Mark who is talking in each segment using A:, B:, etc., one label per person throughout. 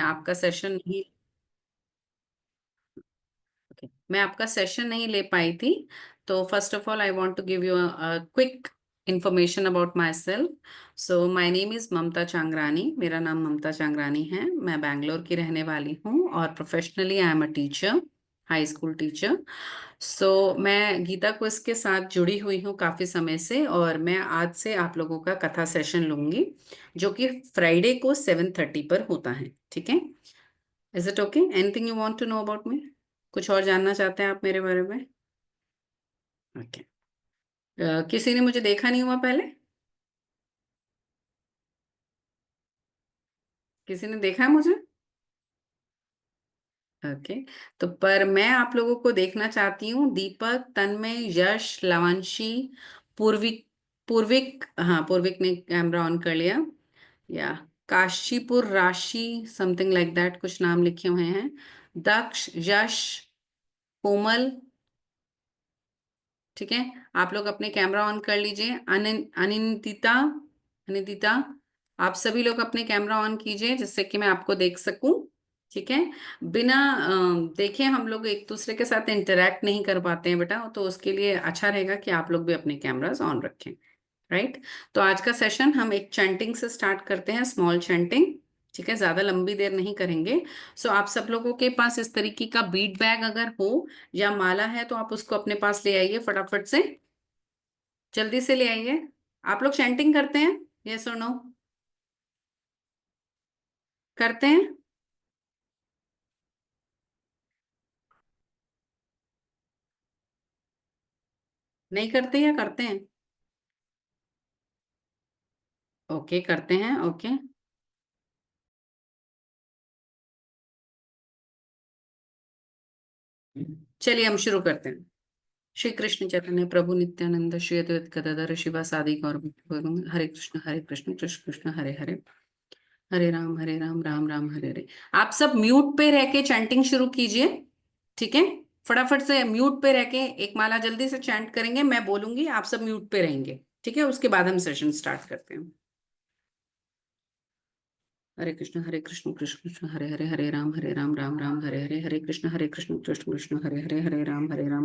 A: आपका सेशन नहीं मैं आपका सेशन नहीं ले पाई थी। तो first of all I want to give you quick information about myself. So my name is Mamta Changrani. मेरा नाम ममता चांगरानी है। मैं बैंगलोर की रहने वाली हूँ और professionally I am a teacher, high school teacher. So मैं गीता क्विज के साथ जुड़ी हुई हूँ काफ़ी समय से, और मैं आज से आप लोगों का कथा सेशन लूंगी जो कि फ्राइडे को 7:30 पर होता है। ठीक है? Is it okay? Anything you want to know about me? कुछ और जानना चाहते हैं आप मेरे बारे में? ओके। किसी ने मुझे देखा नहीं हुआ पहले? किसी ने देखा है मुझे? ओके। तो पर मैं आप लोगों को देखना चाहती हूँ। दीपक, तन्मय, यश, लवांशी, पूर्विक। पूर्विक, हाँ पूर्विक ने कैमरा ऑन कर लिया। या काशीपुर राशि, समथिंग लाइक दैट, कुछ नाम लिखे हुए हैं। दक्ष, यश, कोमल। ठीक है। आप लोग अपने कैमरा ऑन कर लीजिए। अनिंदिता, अनिंदिता, आप सभी लोग अपने कैमरा ऑन कीजिए जिससे कि मैं आपको देख सकूं। ठीक है। बिना देखे हम लोग एक दूसरे के साथ इंटरेक्ट नहीं कर पाते हैं बेटा, तो उसके लिए अच्छा रहेगा कि आप लोग भी अपने कैमरास ऑन रखें। राइट। तो आज का सेशन हम एक चैंटिंग से स्टार्ट करते हैं, स्मॉल चैंटिंग। ठीक है, ज्यादा लंबी देर नहीं करेंगे। सो आप सब लोगों के पास इस तरीके का बीट बैग अगर हो या माला है तो आप उसको अपने पास ले आइए फटाफट से। जल्दी से ले आइए। आप लोग चैंटिंग करते हैं? यस और नो? करते हैं? नहीं करते या करते हैं? ओके, करते हैं। ओके, चलिए हम शुरू करते हैं। श्री कृष्ण चैतन्य प्रभु नित्यानंद श्री अद्वैत गदाधर शिवासादि गौर भक्तवृंद, हरे कृष्ण कृष्ण कृष्ण हरे हरे, हरे राम राम हरे हरे। आप सब म्यूट पे रह के चैंटिंग शुरू कीजिए। ठीक है? फटाफट से म्यूट पे रह के एक माला जल्दी से चैंट करेंगे। मैं बोलूंगी, आप सब म्यूट पे रहेंगे। ठीक है? उसके बाद हम सेशन स्टार्ट करते हैं। हरे कृष्ण कृष्ण कृष्ण हरे हरे, हरे राम राम हरे हरे, हरे कृष्ण कृष्ण कृष्ण हरे राम राम हरे हरे,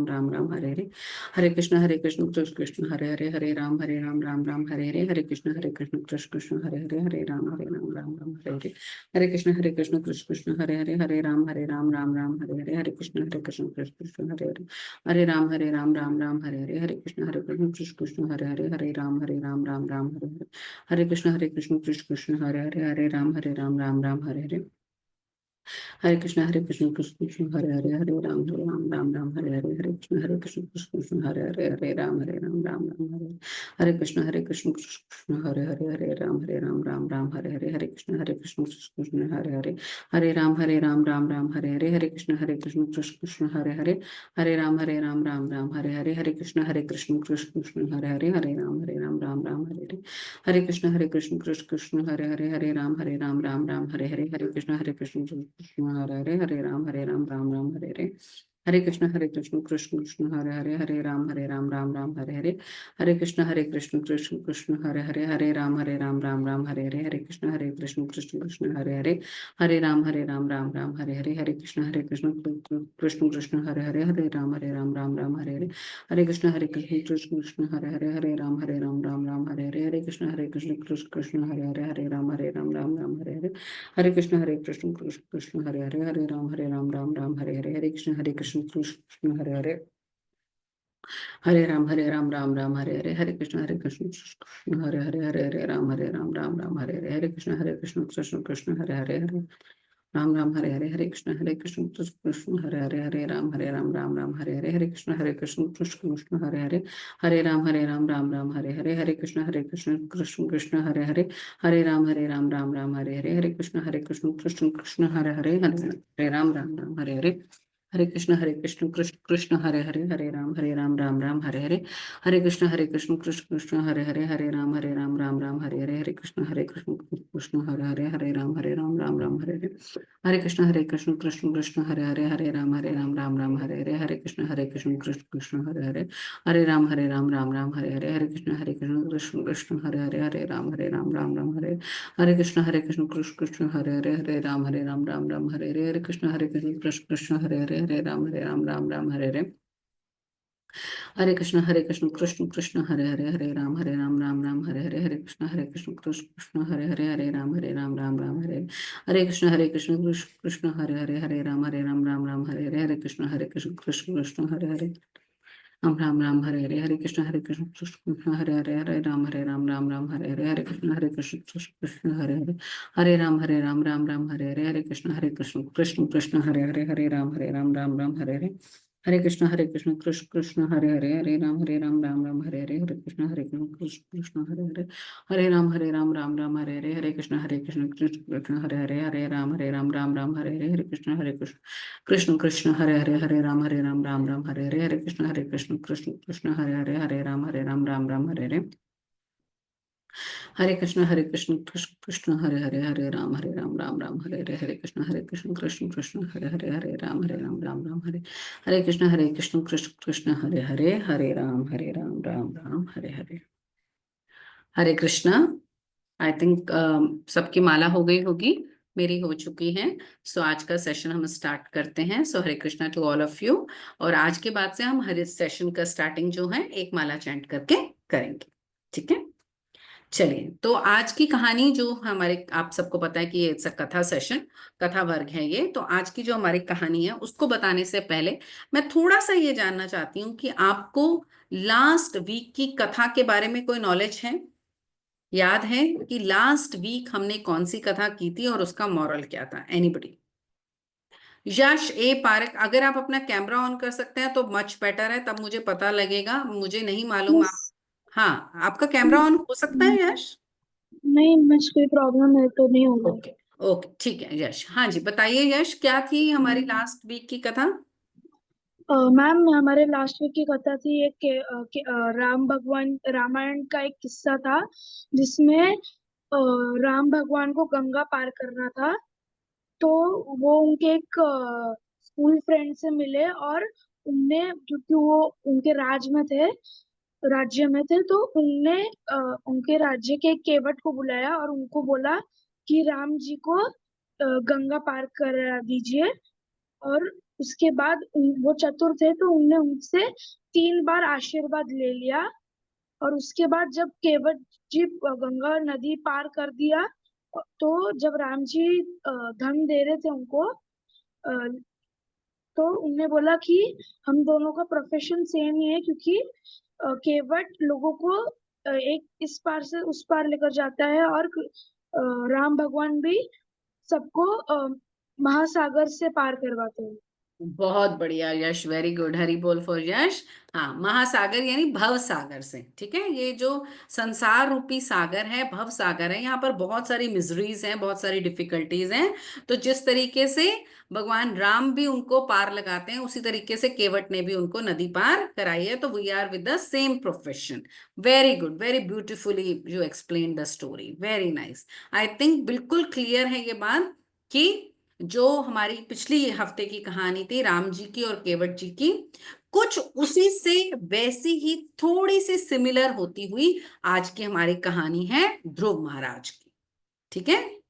A: हरे कृष्ण कृष्ण कृष्ण हरे राम राम हरे हरे, हरे कृष्ण कृष्ण कृष्ण हरे राम राम हरे हरे, हरे कृष्ण कृष्ण कृष्ण हरे राम हरे हरे, हरे कृष्ण कृष्ण कृष्ण हरे राम हरे कृष्ण कृष्ण कृष्ण हरे राम हरे हरे, हरे कृष्ण कृष्ण कृष्ण हरे राम हरे हरे, हरे कृष्ण कृष्ण कृष्ण हरे राम हरे हरे, हरे कृष्ण कृष्ण कृष्ण हरे कृष्ण कृष्ण हरे हरे, हरे कृष्ण कृष्ण हरे राम हरे हरे, हरे कृष्ण कृष्ण कृष्ण हरे हरे, हरे कृष्ण कृष्ण हरे कृष्ण कृष्ण कृष्ण हरे राम हरे कृष्ण कृष्ण हरे राम हरे हरे, हरे कृष्ण कृष्ण कृष्ण हरे राम हरे कृष्ण कृष्ण कृष्ण हरे राम हरे कृष्ण कृष्ण कृष्ण हरे कृष्ण कृष्ण कृष्ण हरे हरे कृष्ण कृष्ण हरे कृष्ण कृष्ण कृष्ण हरे कृष्ण कृष्ण कृष्ण हरे कृष्ण कृष्ण हरे राम हरे कृष्ण कृष्ण हरे राम हरे कृष्ण कृष्ण कृष्ण हरे कृष्ण कृष्ण राम राम हरे कृष्ण कृष्ण हरे कृष्ण कृष्ण हरे कृष्ण कृष्ण कृष्ण हरे राम राम हरे हरे, हरे कृष्ण कृष्ण कृष्ण हरे राम राम राम हरे कृष्ण कृष्ण हरे राम हरे कृष्ण कृष्ण हरे राम राम हरे कृष्ण कृष्ण हरे राम हरे कृष्ण कृष्ण हरे राम हरे कृष्ण कृष्ण हरे राम हरे कृष्ण कृष्ण हरे राम हरे कृष्ण कृष्ण हरे राम हरे कृष्ण कृष्ण हरे राम हरे कृष्ण कृष्ण हरे हरे कृष्ण कृष्ण हरे कृष्ण कृष्ण राम हरे कृष्ण हरे हरे कृष्ण कृष्ण हरे हरे कृष्ण कृष्ण हरे कृष्ण कृष्ण हरे कृष्ण कृष्ण हरे हरे कृष्ण कृष्ण हरे कृष्ण कृष्ण हरे कृष्ण कृष्ण हरे कृष्ण कृष्ण हरे हरे कृष्ण कृष्ण हरे कृष्ण कृष्ण हरे राम हरे हरे कृष्णा। आई थिंक सबकी माला हो गई होगी, मेरी हो चुकी है। सो आज का सेशन हम स्टार्ट करते हैं। So Hare Krishna to all of you. और आज के बाद से हम हर सेशन का स्टार्टिंग जो है एक माला चैंट करके करेंगे, ठीक है। चलिए, तो आज की कहानी जो हमारे, आप सबको पता है कि ये कथा सेशन, कथा वर्ग है ये। तो आज की जो हमारी कहानी है उसको बताने से पहले मैं थोड़ा सा ये जानना चाहती हूँ कि आपको लास्ट वीक की कथा के बारे में कोई नॉलेज है? याद है कि लास्ट वीक हमने कौन सी कथा की थी और उसका मॉरल क्या था? एनीबडी? यश ए पारक, अगर आप अपना कैमरा ऑन कर सकते हैं तो मच बेटर है, तब मुझे पता लगेगा। मुझे नहीं मालूम
B: यस।
A: आप। हाँ, आपका कैमरा ऑन हो सकता है यश?
B: नहीं, मुझे कोई प्रॉब्लम है तो नहीं होगा।
A: ओके, ओके, ठीक है यश। हाँ जी, बताइए यश, क्या थी हमारी लास्ट वीक की कथा?
B: मैम, हमारे लास्ट वीक की कथा थी एक राम भगवान, रामायण का एक किस्सा था जिसमें राम भगवान को गंगा पार करना था। तो वो उनके एक स्कूल फ्रेंड से मिले और उनने, क्योंकि वो उनके राज्य में थे, तो उनने उनके राज्य के एक केवट को बुलाया और उनको बोला कि राम जी को गंगा पार करा दीजिए। और उसके बाद वो चतुर थे तो उनने उनसे 3 बार आशीर्वाद ले लिया। और उसके बाद जब केवट जी गंगा नदी पार कर दिया, तो जब राम जी धन दे रहे थे उनको, तो उनने बोला कि हम दोनों का प्रोफेशन सेम ही है, क्योंकि केवट लोगों को एक इस पार से उस पार लेकर जाता है, और राम भगवान भी सबको महासागर से पार करवाते हैं।
A: बहुत बढ़िया यश, वेरी गुड, हरी बोल फॉर यश। हाँ, महासागर यानी भव सागर से, ठीक है। ये जो संसार रूपी सागर है, भव सागर है, यहाँ पर बहुत सारी मिजरीज हैं, बहुत सारी डिफिकल्टीज हैं। तो जिस तरीके से भगवान राम भी उनको पार लगाते हैं, उसी तरीके से केवट ने भी उनको नदी पार कराई है। तो we are with the same profession. Very good, very beautifully you explain the story, very nice. I think बिल्कुल क्लियर है ये बात कि जो हमारी पिछली हफ्ते की कहानी थी राम जी की और केवट जी की, कुछ उसी से वैसी ही थोड़ी सी सिमिलर होती हुई आज की हमारी कहानी है ध्रुव महाराज की, ठीक है।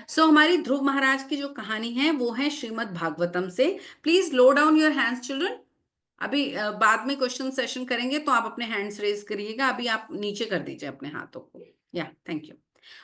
A: सो हमारी ध्रुव महाराज की जो कहानी है वो है श्रीमद् भागवतम से। Please low down your hands children. अभी बाद में क्वेश्चन सेशन करेंगे तो आप अपने हैंड्स रेज करिएगा, अभी आप नीचे कर दीजिए अपने हाथों को। या, थैंक यू।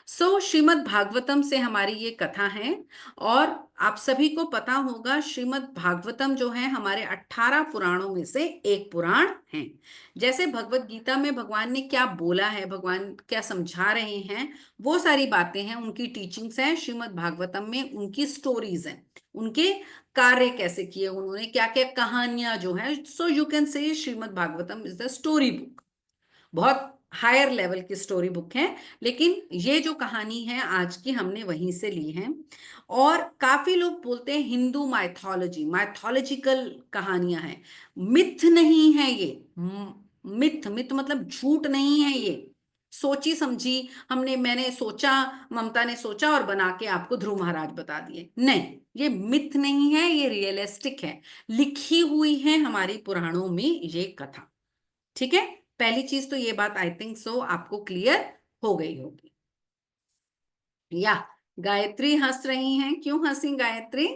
A: सो श्रीमद् भागवतम से हमारी ये कथा है। और आप सभी को पता होगा, श्रीमद् भागवतम जो है हमारे 18 पुराणों में से एक पुराण है। जैसे भगवत गीता में भगवान ने क्या बोला है, भगवान क्या समझा रहे हैं, वो सारी बातें हैं, उनकी टीचिंग्स हैं। श्रीमद् भागवतम में उनकी स्टोरीज हैं, उनके कार्य कैसे किए उन्होंने, क्या क्या कहानियां जो है। So you can say Shrimad Bhagavatam is the story book. बहुत हायर लेवल की स्टोरी बुक है, लेकिन ये जो कहानी है आज की हमने वहीं से ली है। और काफी लोग बोलते हैं हिंदू माइथोलॉजी, माइथोलॉजिकल कहानियां हैं, मिथ नहीं है ये। मिथ, मिथ मतलब झूठ नहीं है ये, सोची समझी हमने, मैंने सोचा, ममता ने सोचा और बना के आपको ध्रुव महाराज बता दिए, नहीं, ये मिथ नहीं है, ये रियलिस्टिक है, लिखी हुई है हमारी पुराणों में ये कथा। ठीक है, पहली चीज तो ये बात आई थिंक सो आपको क्लियर हो गई होगी। या गायत्री हंस रही हैं, क्यों हंसी Gayatri?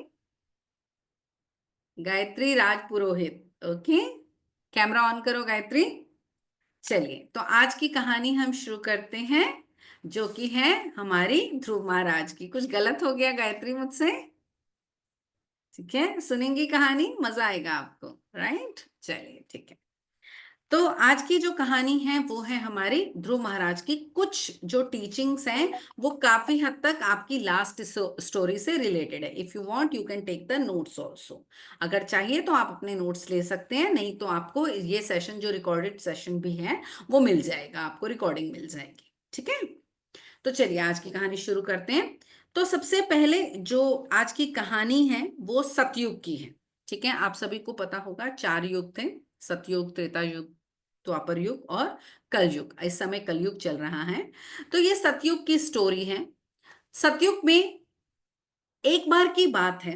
A: Gayatri Raj Purohit, okay, camera on करो गायत्री। चलिए, तो आज की कहानी हम शुरू करते हैं, जो कि है हमारी ध्रुव महाराज की। कुछ गलत हो गया गायत्री मुझसे? ठीक है, सुनेंगी कहानी, मजा आएगा आपको, राइट? चलिए ठीक है। तो आज की जो कहानी है वो है हमारी ध्रुव महाराज की। कुछ जो टीचिंग्स हैं वो काफी हद तक आपकी लास्ट स्टोरी से रिलेटेड है। If you want you can take the notes also, अगर चाहिए तो आप अपने नोट्स ले सकते हैं, नहीं तो आपको ये सेशन जो रिकॉर्डेड सेशन भी है वो मिल जाएगा, आपको रिकॉर्डिंग मिल जाएगी। ठीक है, तो चलिए आज की कहानी शुरू करते हैं। तो सबसे पहले जो आज की कहानी है वो सतयुग की है। ठीक है, आप सभी को पता होगा 4 युग थे, सतयुग, त्रेता युग, द्वापर युग और कलयुग। इस समय कलयुग चल रहा है। तो ये सतयुग की स्टोरी है। सतयुग में एक बार की बात है,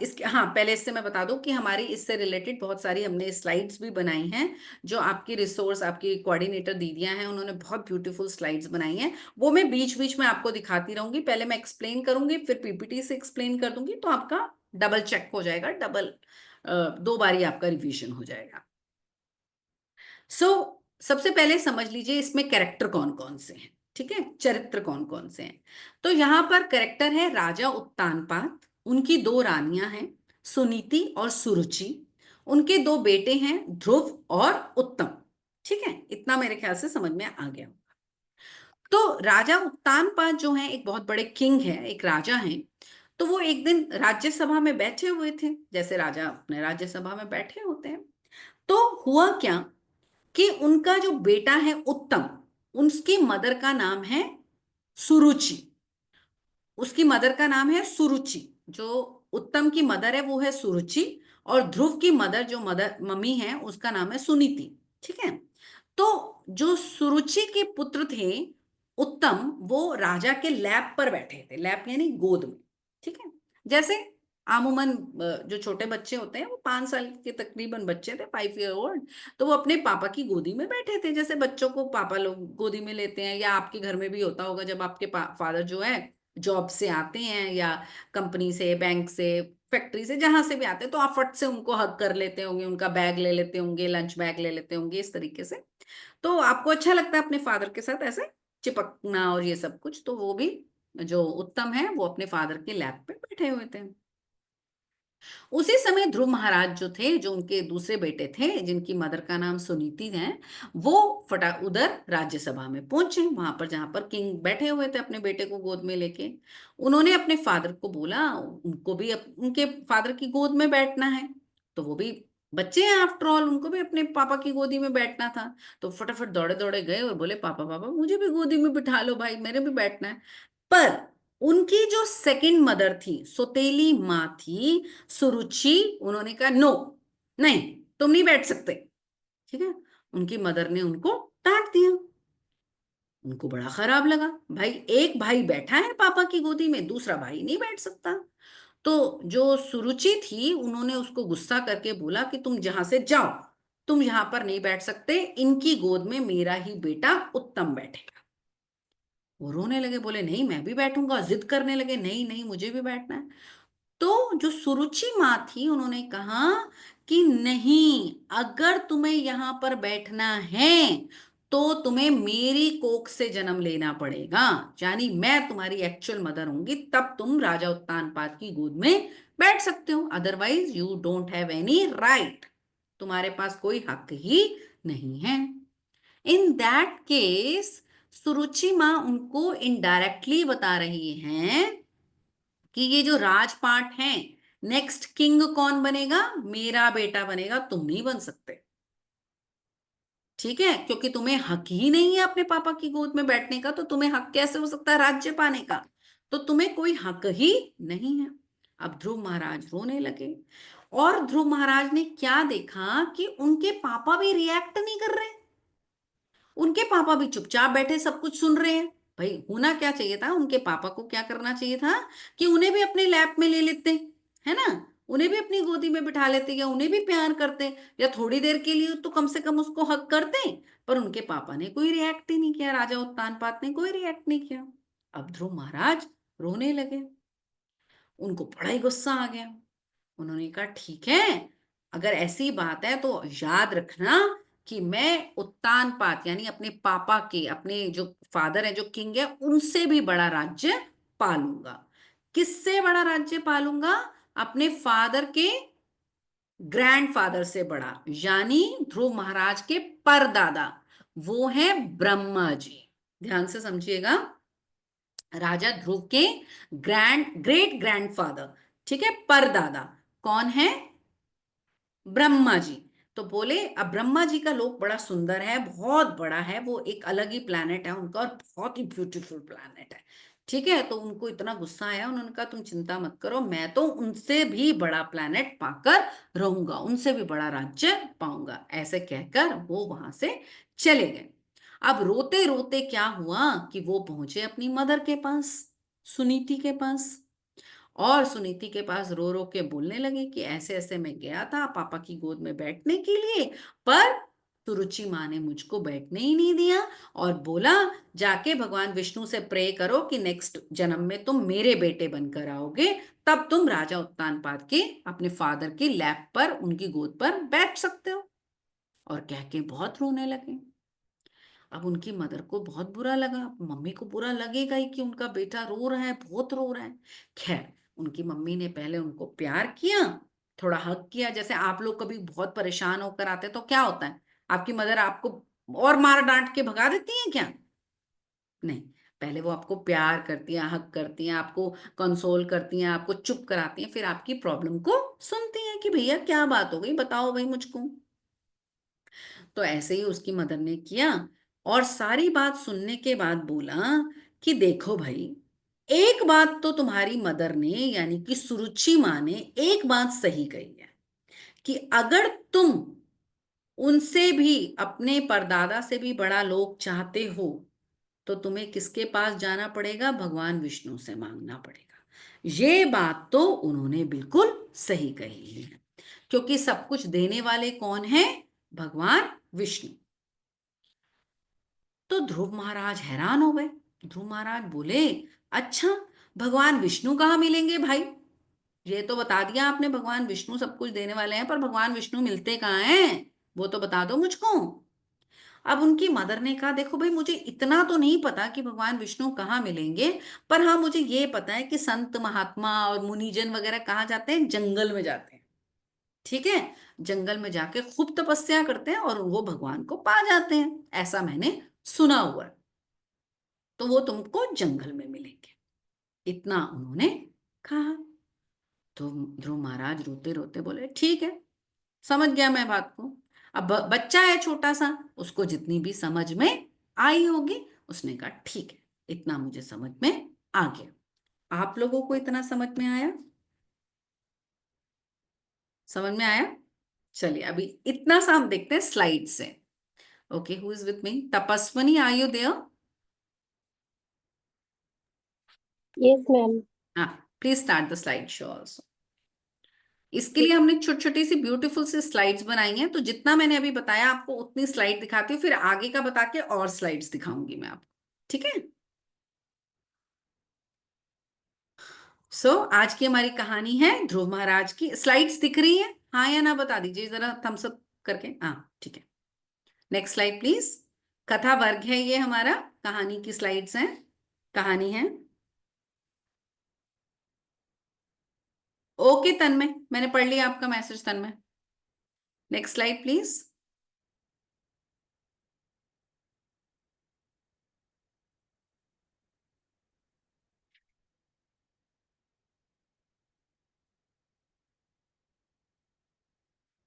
A: इसके, हाँ, पहले इससे मैं बता दूं कि हमारी इससे रिलेटेड बहुत सारी हमने स्लाइड्स भी बनाई हैं, जो आपकी रिसोर्स, आपकी कोऑर्डिनेटर दीदियां हैं, उन्होंने बहुत ब्यूटीफुल स्लाइड्स बनाई हैं। वो मैं बीच बीच में आपको दिखाती रहूंगी, पहले मैं एक्सप्लेन करूंगी, फिर पीपीटी से एक्सप्लेन कर दूंगी, तो आपका डबल चेक हो जाएगा, डबल 2 बारी आपका रिवीजन हो जाएगा। सो सबसे पहले समझ लीजिए इसमें कैरेक्टर कौन कौन से हैं। ठीक है, चरित्र कौन कौन से हैं। तो यहां पर कैरेक्टर है राजा उत्तानपाद, उनकी 2 रानियां हैं, सुनीति और सुरुचि, उनके 2 बेटे हैं, ध्रुव और उत्तम। ठीक है, इतना मेरे ख्याल से समझ में आ गया। तो राजा उत्तानपाद जो है एक बहुत बड़े किंग है, एक राजा हैं। तो वो एक दिन राज्यसभा में बैठे हुए थे, जैसे राजा अपने राज्यसभा में बैठे होते हैं। तो हुआ क्या कि उनका जो बेटा है उत्तम, उसकी मदर का नाम है सुरुचि। उसकी मदर का नाम है सुरुचि, जो उत्तम की मदर है वो है सुरुचि, और ध्रुव की मदर, जो मदर मम्मी है, उसका नाम है सुनीति। ठीक है, तो जो सुरुचि के पुत्र थे उत्तम, वो राजा के लैप पर बैठे थे, लैप यानी गोद में। ठीक है, जैसे आमूमन जो छोटे बच्चे होते हैं, वो 5 साल के तकरीबन बच्चे थे, 5 ईयर ओल्ड, तो वो अपने पापा की गोदी में बैठे थे, जैसे बच्चों को पापा लोग गोदी में लेते हैं, या आपके घर में भी होता होगा जब आपके फादर जो है जॉब से आते हैं, या कंपनी से, बैंक से, फैक्ट्री से, जहां से भी आते हैं, तो आप फट से उनको हग कर लेते होंगे, उनका बैग ले लेते होंगे, लंच बैग ले लेते होंगे, इस तरीके से। तो आपको अच्छा लगता है अपने फादर के साथ ऐसे चिपकना और ये सब कुछ। तो वो भी, जो उत्तम है, वो अपने फादर के लैप पे बैठे हुए थे। उसी समय ध्रुव महाराज जो थे, जो उनके दूसरे बेटे थे, जिनकी मदर का नाम सुनीति है, वो फटा उधर राज्यसभा में पहुंचे, वहां पर जहां पर किंग बैठे हुए थे अपने बेटे को गोद में लेके। उन्होंने अपने फादर को बोला, उनको भी उनके फादर की गोद में बैठना है, तो वो भी बच्चे हैं आफ्टर ऑल, उनको भी अपने पापा की गोदी में बैठना था। तो फटाफट दौड़े दौड़े गए और बोले, पापा पापा मुझे भी गोदी में बिठा लो भाई, मेरे भी बैठना है। पर उनकी जो सेकंड मदर थी, सौतेली माँ थी सुरुचि, उन्होंने कहा नो, नहीं, तुम नहीं बैठ सकते। ठीक है, उनकी मदर ने उनको डांट दिया। उनको बड़ा खराब लगा, भाई एक भाई बैठा है पापा की गोदी में, दूसरा भाई नहीं बैठ सकता। तो जो सुरुचि थी, उन्होंने उसको गुस्सा करके बोला कि तुम जहां से जाओ, तुम यहां पर नहीं बैठ सकते, इनकी गोद में मेरा ही बेटा उत्तम बैठेगा। वो रोने लगे, बोले नहीं मैं भी बैठूंगा, जिद करने लगे, नहीं नहीं मुझे भी बैठना है। तो जो सुरुचि माँ थी, उन्होंने कहा कि नहीं, अगर तुम्हें यहां पर बैठना है तो तुम्हें मेरी कोख से जन्म लेना पड़ेगा, यानी मैं तुम्हारी एक्चुअल मदर होंगी, तब तुम राजा उत्तानपाद की गोद में बैठ सकते हो, otherwise you don't have any right, तुम्हारे पास कोई हक ही नहीं है। इन दैट केस सुरुचि माँ उनको इनडायरेक्टली बता रही हैं कि ये जो राजपाट है, नेक्स्ट किंग कौन बनेगा? मेरा बेटा बनेगा, तुम नहीं बन सकते। ठीक है, क्योंकि तुम्हें हक ही नहीं है अपने पापा की गोद में बैठने का, तो तुम्हें हक कैसे हो सकता है राज्य पाने का? तो तुम्हें कोई हक ही नहीं है। अब ध्रुव महाराज रोने लगे, और ध्रुव महाराज ने क्या देखा कि उनके पापा भी रिएक्ट नहीं कर रहे, उनके पापा भी चुपचाप बैठे सब कुछ सुन रहे हैं। भाई होना क्या चाहिए था, उनके पापा को क्या करना चाहिए था कि उन्हें भी अपने लैप में ले लेते, है ना, उन्हें भी अपनी गोदी में बिठा लेते, या उन्हें भी प्यार करते, या थोड़ी देर के लिए तो कम से कम उसको हक करते। पर उनके पापा ने कोई रिएक्ट ही नहीं किया, राजा उत्तानपाद ने कोई रिएक्ट नहीं किया। अब ध्रुव महाराज रोने लगे, उनको बड़ा ही गुस्सा आ गया। उन्होंने कहा ठीक है, अगर ऐसी बात है तो याद रखना कि मैं उत्तानपाद यानी अपने पापा के, अपने जो फादर है, जो किंग है, उनसे भी बड़ा राज्य पालूंगा। किससे बड़ा राज्य पालूंगा? अपने फादर के ग्रैंडफादर से बड़ा, यानी ध्रुव महाराज के परदादा, वो है ब्रह्मा जी। ध्यान से समझिएगा, राजा ध्रुव के ग्रेट ग्रैंडफादर, ठीक है, परदादा कौन है? ब्रह्मा जी। तो बोले अब ब्रह्मा जी का लोक बड़ा सुंदर है, बहुत बड़ा है, वो एक अलग ही प्लैनेट है उनका, और बहुत ही ब्यूटीफुल प्लैनेट है। ठीक है, तो उनको इतना गुस्सा आया, उन्होंने कहा तुम चिंता मत करो, मैं तो उनसे भी बड़ा प्लैनेट पाकर रहूंगा, उनसे भी बड़ा राज्य पाऊंगा। ऐसे कहकर वो वहां से चले गए। अब रोते रोते क्या हुआ कि वो पहुंचे अपनी मदर के पास, सुनीति के पास, और सुनीति के पास रो रो के बोलने लगे कि ऐसे ऐसे मैं गया था पापा की गोद में बैठने के लिए, पर सुरुचि माँ ने मुझको बैठने ही नहीं दिया, और बोला जाके भगवान विष्णु से प्रे करो कि नेक्स्ट जन्म में तुम मेरे बेटे बनकर आओगे, तब तुम राजा उत्तानपाद के अपने फादर की लैप पर, उनकी गोद पर बैठ सकते हो। और कह के बहुत रोने लगे। अब उनकी मदर को बहुत बुरा लगा, मम्मी को बुरा लगेगा ही कि उनका बेटा रो रहा है, बहुत रो रहा है। खैर, उनकी मम्मी ने पहले उनको प्यार किया, थोड़ा हक किया, जैसे आप लोग कभी बहुत परेशान होकर आते हैं तो क्या होता है, आपकी मदर आपको और मार डांट के भगा देती है क्या? नहीं, पहले वो आपको प्यार करती हैं, हक करती हैं, आपको कंसोल करती हैं, आपको चुप कराती हैं, फिर आपकी प्रॉब्लम को सुनती हैं कि भैया क्या बात हो गई, बताओ भाई मुझको। तो ऐसे ही उसकी मदर ने किया, और सारी बात सुनने के बाद बोला कि देखो भाई, एक बात तो तुम्हारी मदर ने यानी कि सुरुचि माँ ने एक बात सही कही है कि अगर तुम उनसे भी, अपने परदादा से भी बड़ा लोक चाहते हो, तो तुम्हें किसके पास जाना पड़ेगा? भगवान विष्णु से मांगना पड़ेगा। ये बात तो उन्होंने बिल्कुल सही कही है, क्योंकि सब कुछ देने वाले कौन है? भगवान विष्णु। तो ध्रुव महाराज हैरान हो गए। ध्रुव महाराज बोले अच्छा, भगवान विष्णु कहाँ मिलेंगे भाई? ये तो बता दिया आपने भगवान विष्णु सब कुछ देने वाले हैं, पर भगवान विष्णु मिलते कहाँ हैं, वो तो बता दो मुझको। अब उनकी मदर ने कहा देखो भाई, मुझे इतना तो नहीं पता कि भगवान विष्णु कहाँ मिलेंगे, पर हाँ मुझे ये पता है कि संत महात्मा और मुनिजन वगैरह कहाँ जाते हैं? जंगल में जाते हैं। ठीक है, जंगल में जाके खूब तपस्या करते हैं और वो भगवान को पा जाते हैं, ऐसा मैंने सुना हुआ है। तो वो तुमको जंगल में मिलेंगे, इतना उन्होंने कहा। तो ध्रुव महाराज रोते रोते बोले ठीक है, समझ गया मैं बात को। अब बच्चा है छोटा सा, उसको जितनी भी समझ में आई होगी, उसने कहा ठीक है, इतना मुझे समझ में आ गया। आप लोगों को इतना समझ में आया? समझ में आया? चलिए अभी इतना सा हम देखते हैं स्लाइड से। Okay, who is with me? Tapaswini, are you there?
C: Yes ma'am.
A: हाँ, please start the slide show also. इसके लिए हमने छोटी छोटी सी ब्यूटीफुल सी स्लाइड्स बनाई हैं, तो जितना मैंने अभी बताया आपको उतनी स्लाइड दिखाती हूँ, फिर आगे का बता के और स्लाइड्स दिखाऊंगी मैं आपको। ठीक है? आज की हमारी कहानी है ध्रुव महाराज की। स्लाइड्स दिख रही है, हाँ या ना बता दीजिए जरा थम्स अप करके। हाँ ठीक है, नेक्स्ट स्लाइड प्लीज। कथा वर्ग है ये हमारा, कहानी की स्लाइड्स हैं, कहानी है। ओके तन्मय, मैंने पढ़ लिया आपका message Tanmay. Next slide please.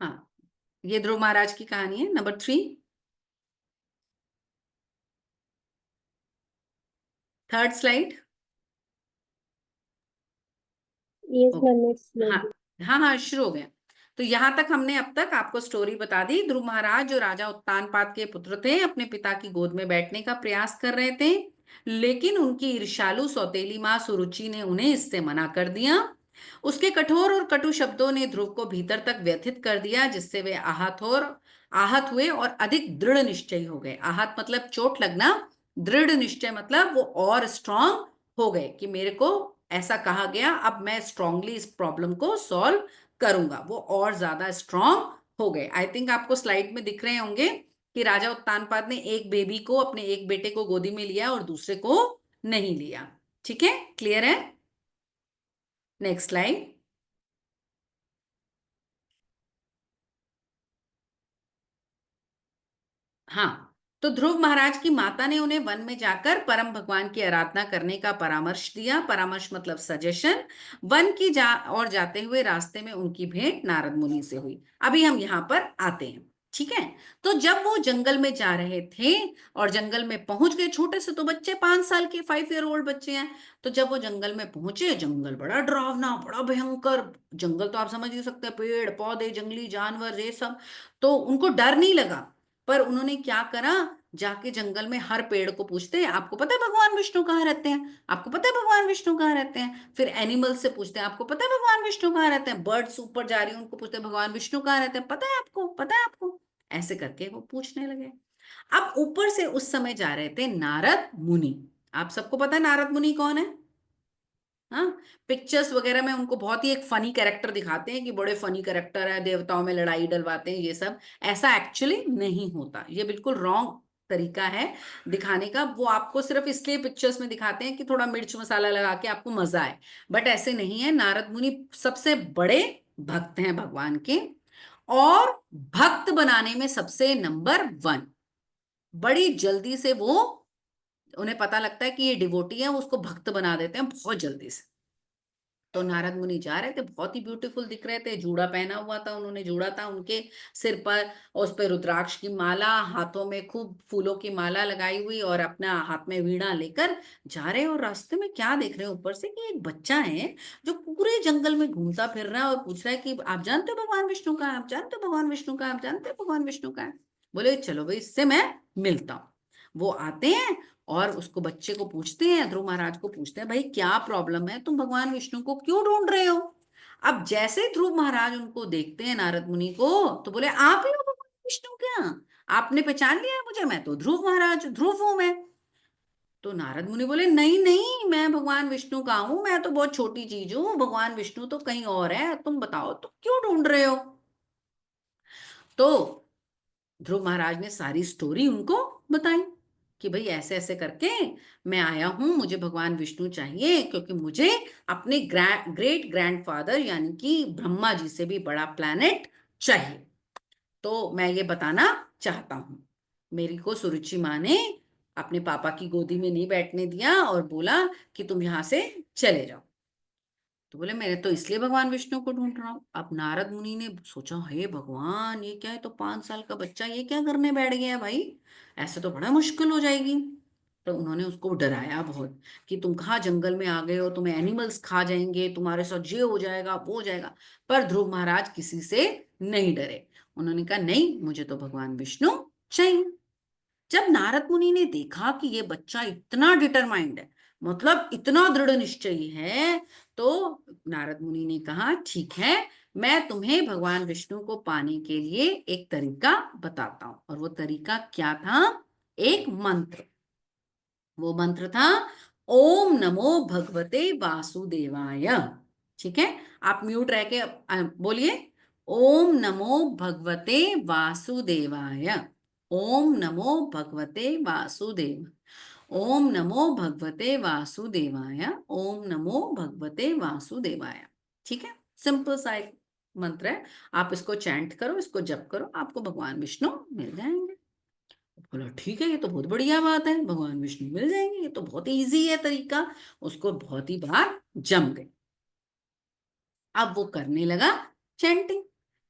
A: हाँ, ये ध्रुव महाराज की कहानी है number 3। Third slide.
C: Yes,
A: okay,
C: ma'am. It's
A: हाँ
C: ready.
A: हाँ हाँ, शुरू हो गया। तो यहां तक हमने अब तक आपको स्टोरी बता दी। ध्रुव महाराज जो राजा उत्तानपाद के पुत्र थे, अपने पिता की गोद में बैठने का प्रयास कर रहे थे, लेकिन उनकी ईर्ष्यालु सौतेली माँ सुरुचि ने उन्हें इससे मना कर दिया। उसके कठोर और कटु शब्दों ने ध्रुव को भीतर तक व्यथित कर दिया, जिससे वे आहत हुए और अधिक दृढ़ निश्चयी हो गए। आहत मतलब चोट लगना, दृढ़ निश्चय मतलब वो और स्ट्रांग हो गए कि मेरे को ऐसा कहा गया, अब मैं स्ट्रांगली इस प्रॉब्लम को सॉल्व करूंगा। वो और ज्यादा स्ट्रांग हो गए। आई थिंक आपको स्लाइड में दिख रहे होंगे कि राजा उत्तानपाद ने एक बेबी को, अपने एक बेटे को गोदी में लिया और दूसरे को नहीं लिया। ठीक है, क्लियर है? Next slide. हाँ, तो ध्रुव महाराज की माता ने उन्हें वन में जाकर परम भगवान की आराधना करने का परामर्श दिया। परामर्श मतलब सजेशन। वन की और जाते हुए रास्ते में उनकी भेंट नारद मुनि से हुई। अभी हम यहाँ पर आते हैं। ठीक है, तो जब वो जंगल में जा रहे थे और जंगल में पहुंच गए, छोटे से तो बच्चे, 5 साल के, 5 ईयर ओल्ड बच्चे हैं। तो जब वो जंगल में पहुंचे, जंगल बड़ा डरावना, बड़ा भयंकर जंगल, तो आप समझ ही सकते हैं, पेड़ पौधे, जंगली जानवर, ये सब। तो उनको डर नहीं लगा, पर उन्होंने क्या करा, जाके जंगल में हर पेड़ को पूछते हैं, आपको पता है भगवान विष्णु कहाँ रहते हैं? आपको पता है भगवान विष्णु कहाँ रहते हैं? फिर एनिमल से पूछते हैं, आपको पता है भगवान विष्णु कहाँ रहते हैं? बर्ड्स ऊपर जा रही हैं, उनको पूछते हैं, भगवान विष्णु कहाँ रहते हैं? पता है आपको? पता है आपको? ऐसे करके वो पूछने लगे। अब ऊपर से उस समय जा रहे थे नारद मुनि। आप सबको पता है नारद मुनि कौन है? हाँ, पिक्चर्स वगैरह में उनको बहुत ही एक फनी कैरेक्टर दिखाते हैं कि बड़े फनी कैरेक्टर है, देवताओं में लड़ाई डलवाते हैं, ये सब। ऐसा एक्चुअली नहीं होता, ये बिल्कुल रॉन्ग तरीका है दिखाने का। वो आपको सिर्फ इसलिए पिक्चर्स में दिखाते हैं कि थोड़ा मिर्च मसाला लगा के आपको मजा आए, बट ऐसे नहीं है। नारद मुनि सबसे बड़े भक्त हैं भगवान के, और भक्त बनाने में सबसे नंबर 1। बड़ी जल्दी से वो, उन्हें पता लगता है कि ये डिवोटी है, वो उसको भक्त बना देते हैं बहुत जल्दी से। तो नारद मुनि जा रहे थे, बहुत ही ब्यूटीफुल दिख रहे थे, जूड़ा पहना हुआ था उन्होंने, जूड़ा था उनके सिर पर, और उस पर रुद्राक्ष की माला, हाथों में खूब फूलों की माला लगाई हुई, और अपना हाथ में वीणा लेकर जा रहे हैं। और रास्ते में क्या देख रहे हैं ऊपर से कि एक बच्चा है जो पूरे जंगल में घूमता फिर रहा है और पूछ रहा है कि आप जानते हो भगवान विष्णु का है? आप जानते हो भगवान विष्णु का है? आप जानते हो भगवान विष्णु का है? बोले चलो भाई, इससे मैं मिलता हूँ। वो आते हैं और उसको, बच्चे को पूछते हैं, ध्रुव महाराज को पूछते हैं, भाई क्या प्रॉब्लम है, तुम भगवान विष्णु को क्यों ढूंढ रहे हो? अब जैसे ध्रुव महाराज उनको देखते हैं, नारद मुनि को, तो बोले आप ही हो भगवान विष्णु क्या? आपने पहचान लिया है मुझे? मैं तो ध्रुव महाराज, ध्रुव हूं मैं। तो नारद मुनि बोले नहीं नहीं, मैं भगवान विष्णु का हूं, मैं तो बहुत छोटी चीज हूँ, भगवान विष्णु तो कहीं और है, तुम बताओ तुम क्यों ढूंढ रहे हो? तो ध्रुव महाराज ने सारी स्टोरी उनको बताई कि भाई ऐसे ऐसे करके मैं आया हूं, मुझे भगवान विष्णु चाहिए, क्योंकि मुझे अपने ग्रेट ग्रैंडफादर यानी कि ब्रह्मा जी से भी बड़ा प्लैनेट चाहिए। तो मैं ये बताना चाहता हूं। मेरी को सुरुचि माँ ने अपने पापा की गोदी में नहीं बैठने दिया और बोला कि तुम यहां से चले जाओ। तो बोले मैंने तो इसलिए भगवान विष्णु को ढूंढ रहा हूं। अब नारद मुनि ने सोचा, हे भगवान, ये क्या है, तो 5 साल का बच्चा ये क्या करने बैठ गया है भाई, ऐसे तो बड़ा मुश्किल हो जाएगी। तो उन्होंने उसको डराया बहुत कि तुम कहाँ जंगल में आ गए हो, तुम्हें एनिमल्स खा जाएंगे, तुम्हारे साथ ये हो जाएगा वो हो जाएगा। पर ध्रुव महाराज किसी से नहीं डरे। उन्होंने कहा नहीं, मुझे तो भगवान विष्णु चाहिए। जब नारद मुनि ने देखा कि ये बच्चा इतना डिटरमाइंड है, मतलब इतना दृढ़ निश्चयी है, तो नारद मुनि ने कहा ठीक है, मैं तुम्हें भगवान विष्णु को पाने के लिए एक तरीका बताता हूं। और वो तरीका क्या था? एक मंत्र। वो मंत्र था ओम नमो भगवते वासुदेवाय। ठीक है, आप म्यूट रह के बोलिए, ओम नमो भगवते वासुदेवाय। ओम नमो भगवते वासुदेव, ओम नमो भगवते वासुदेवाय, ओम नमो भगवते वासुदेवाय। ठीक है, सिंपल सा एक मंत्र है, आप इसको चैंट करो, इसको जप करो, आपको भगवान विष्णु मिल जाएंगे। बोला ठीक है, ये तो बहुत बढ़िया बात है, भगवान विष्णु मिल जाएंगे, ये तो बहुत इजी है तरीका। उसको बहुत ही बार जम गए। अब वो करने लगा चैंटिंग।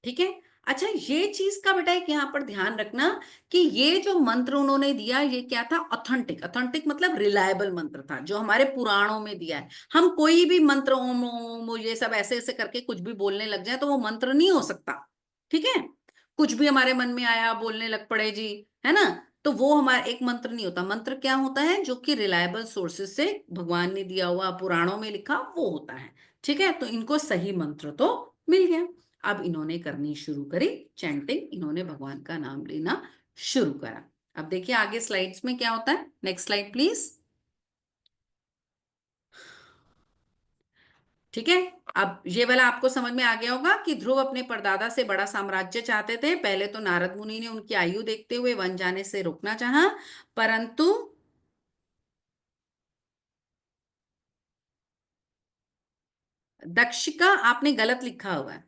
A: ठीक है, अच्छा, ये चीज का बेटा एक यहाँ पर ध्यान रखना कि ये जो मंत्र उन्होंने दिया ये क्या था, ऑथेंटिक। ऑथेंटिक मतलब रिलायबल मंत्र था, जो हमारे पुराणों में दिया है। हम कोई भी मंत्र ओम ओम ओम ये सब ऐसे ऐसे करके कुछ भी बोलने लग जाए तो वो मंत्र नहीं हो सकता, ठीक है। कुछ भी हमारे मन में आया बोलने लग पड़े जी, है ना, तो वो हमारा एक मंत्र नहीं होता। मंत्र क्या होता है, जो कि रिलायबल सोर्सेस से भगवान ने दिया हुआ, पुराणों में लिखा वो होता है, ठीक है। तो इनको सही मंत्र तो मिल गया। अब इन्होंने करनी शुरू करी चैंटिंग, इन्होंने भगवान का नाम लेना शुरू करा। अब देखिए आगे स्लाइड्स में क्या होता है, नेक्स्ट स्लाइड प्लीज। ठीक है, अब ये वाला आपको समझ में आ गया होगा कि ध्रुव अपने परदादा से बड़ा साम्राज्य चाहते थे। पहले तो नारद मुनि ने उनकी आयु देखते हुए वन जाने से रोकना चाहा, परंतु दक्षिका आपने गलत लिखा हुआ है।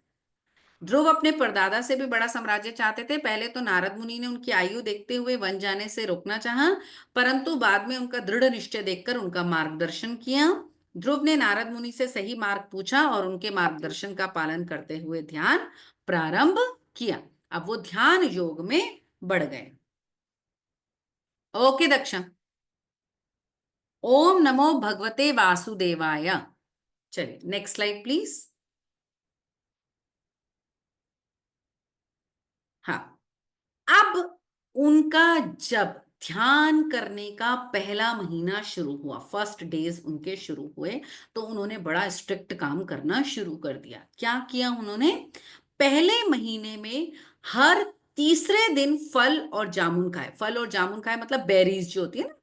A: ध्रुव अपने परदादा से भी बड़ा साम्राज्य चाहते थे। पहले तो नारद मुनि ने उनकी आयु देखते हुए वन जाने से रोकना चाहा, परंतु बाद में उनका दृढ़ निश्चय देखकर उनका मार्गदर्शन किया। ध्रुव ने नारद मुनि से सही मार्ग पूछा और उनके मार्गदर्शन का पालन करते हुए ध्यान प्रारंभ किया। अब वो ध्यान योग में बढ़ गए। ओके दक्षा, ओम नमो भगवते वासुदेवाय। चलिए नेक्स्ट स्लाइड प्लीज। हाँ, अब उनका जब ध्यान करने का पहला महीना शुरू हुआ, फर्स्ट डेज उनके शुरू हुए, तो उन्होंने बड़ा स्ट्रिक्ट काम करना शुरू कर दिया। क्या किया उन्होंने, पहले महीने में हर तीसरे दिन फल और जामुन खाए। फल और जामुन खाए मतलब बेरीज जो होती है ना,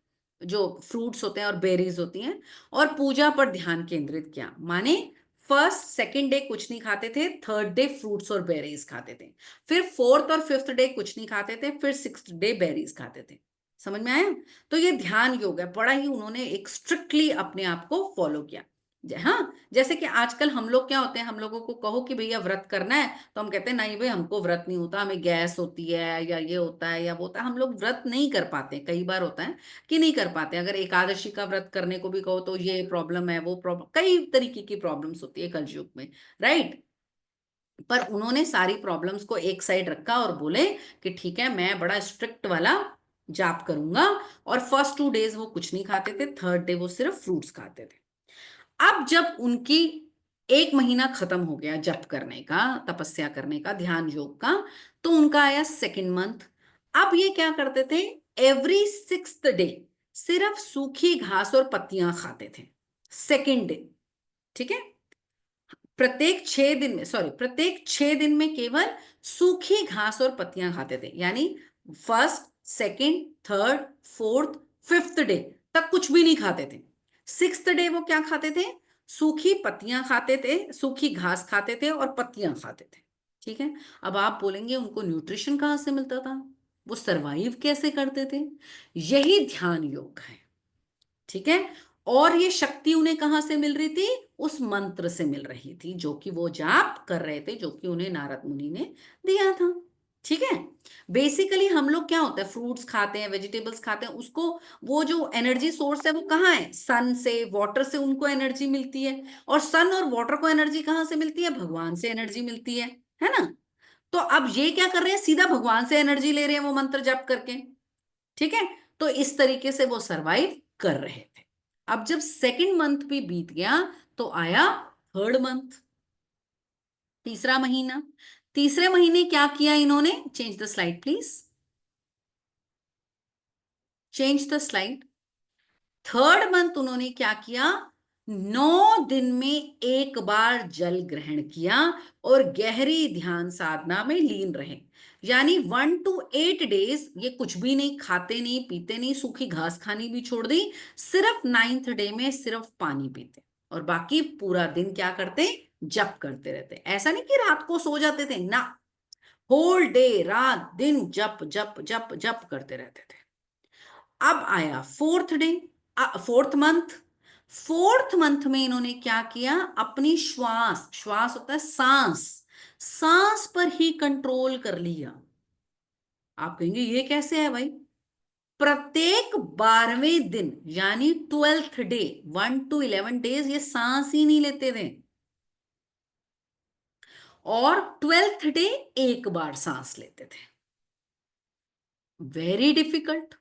A: जो फ्रूट्स होते हैं और बेरीज होती हैं, और पूजा पर ध्यान केंद्रित किया। माने फर्स्ट सेकंड डे कुछ नहीं खाते थे, थर्ड डे फ्रूट्स और बेरीज खाते थे, फिर फोर्थ और फिफ्थ डे कुछ नहीं खाते थे, फिर सिक्स्थ डे बेरीज खाते थे। समझ में आया। तो ये ध्यान योग है, बड़ा ही उन्होंने एक स्ट्रिक्टली अपने आप को फॉलो किया। हाँ, जैसे कि आजकल हम लोग क्या होते हैं, हम लोगों को कहो कि भैया व्रत करना है तो हम कहते हैं नहीं भाई हमको व्रत नहीं होता, हमें गैस होती है या ये होता है या वो होता है, हम लोग व्रत नहीं कर पाते। कई बार होता है कि नहीं कर पाते। अगर एकादशी का व्रत करने को भी कहो तो ये प्रॉब्लम है, वो प्रॉब्लम, कई तरीके की प्रॉब्लम्स होती है कलयुग में, राइट। पर उन्होंने सारी प्रॉब्लम्स को एक साइड रखा और बोले कि ठीक है मैं बड़ा स्ट्रिक्ट वाला जाप करूंगा। और फर्स्ट 2 डेज वो कुछ नहीं खाते थे, थर्ड डे वो सिर्फ फ्रूट्स खाते थे। अब जब उनकी एक महीना खत्म हो गया जप करने का, तपस्या करने का, ध्यान योग का, तो उनका आया सेकंड मंथ। अब ये क्या करते थे, एवरी सिक्स्थ डे सिर्फ सूखी घास और पत्तियां खाते थे, सेकंड डे, ठीक है। प्रत्येक 6 दिन में केवल सूखी घास और पत्तियां खाते थे। यानी first, second, third, fourth, fifth day तक कुछ भी नहीं खाते थे। सिक्स्थ डे वो क्या खाते थे, सूखी पत्तियां खाते थे, सूखी घास खाते थे और पत्तियां खाते थे, ठीक है। अब आप बोलेंगे उनको न्यूट्रिशन कहाँ से मिलता था, वो सरवाइव कैसे करते थे। यही ध्यान योग है, ठीक है। और ये शक्ति उन्हें कहां से मिल रही थी, उस मंत्र से मिल रही थी जो कि वो जाप कर रहे थे, जो कि उन्हें नारद मुनि ने दिया था, ठीक है। बेसिकली हम लोग क्या होता है, फ्रूट्स खाते हैं, वेजिटेबल्स खाते हैं, उसको वो जो एनर्जी सोर्स है वो कहाँ है, सन से, वाटर से उनको एनर्जी मिलती है। और सन और वाटर को एनर्जी कहाँ से मिलती है, भगवान से एनर्जी मिलती है ना। तो अब ये क्या कर रहे हैं, सीधा भगवान से एनर्जी ले रहे हैं वो मंत्र जाप करके, ठीक है। तो इस तरीके से वो सरवाइव कर रहे थे। अब जब सेकंड मंथ भी बीत गया तो आया थर्ड मंथ, तीसरा महीना। तीसरे महीने क्या किया इन्होंने, change the slide please, change the slide. Third month उन्होंने क्या किया, 9 दिन में एक बार जल ग्रहण किया और गहरी ध्यान साधना में लीन रहे। यानी 1 to 8 डेज ये कुछ भी नहीं खाते, नहीं पीते, नहीं, सूखी घास खानी भी छोड़ दी, सिर्फ 9th डे में सिर्फ पानी पीते और बाकी पूरा दिन क्या करते, जप करते रहते। ऐसा नहीं कि रात को सो जाते थे ना, होल डे, रात दिन जप जप जप जप करते रहते थे। अब आया fourth day, fourth month. Fourth month में इन्होंने क्या किया, अपनी श्वास, श्वास होता है सांस, सांस पर ही कंट्रोल कर लिया। आप कहेंगे ये कैसे है भाई, प्रत्येक 12वें दिन यानी 12th डे, 1 to 11 डेज ये सांस ही नहीं लेते थे। और 12th डे एक बार सांस लेते थे। Very difficult,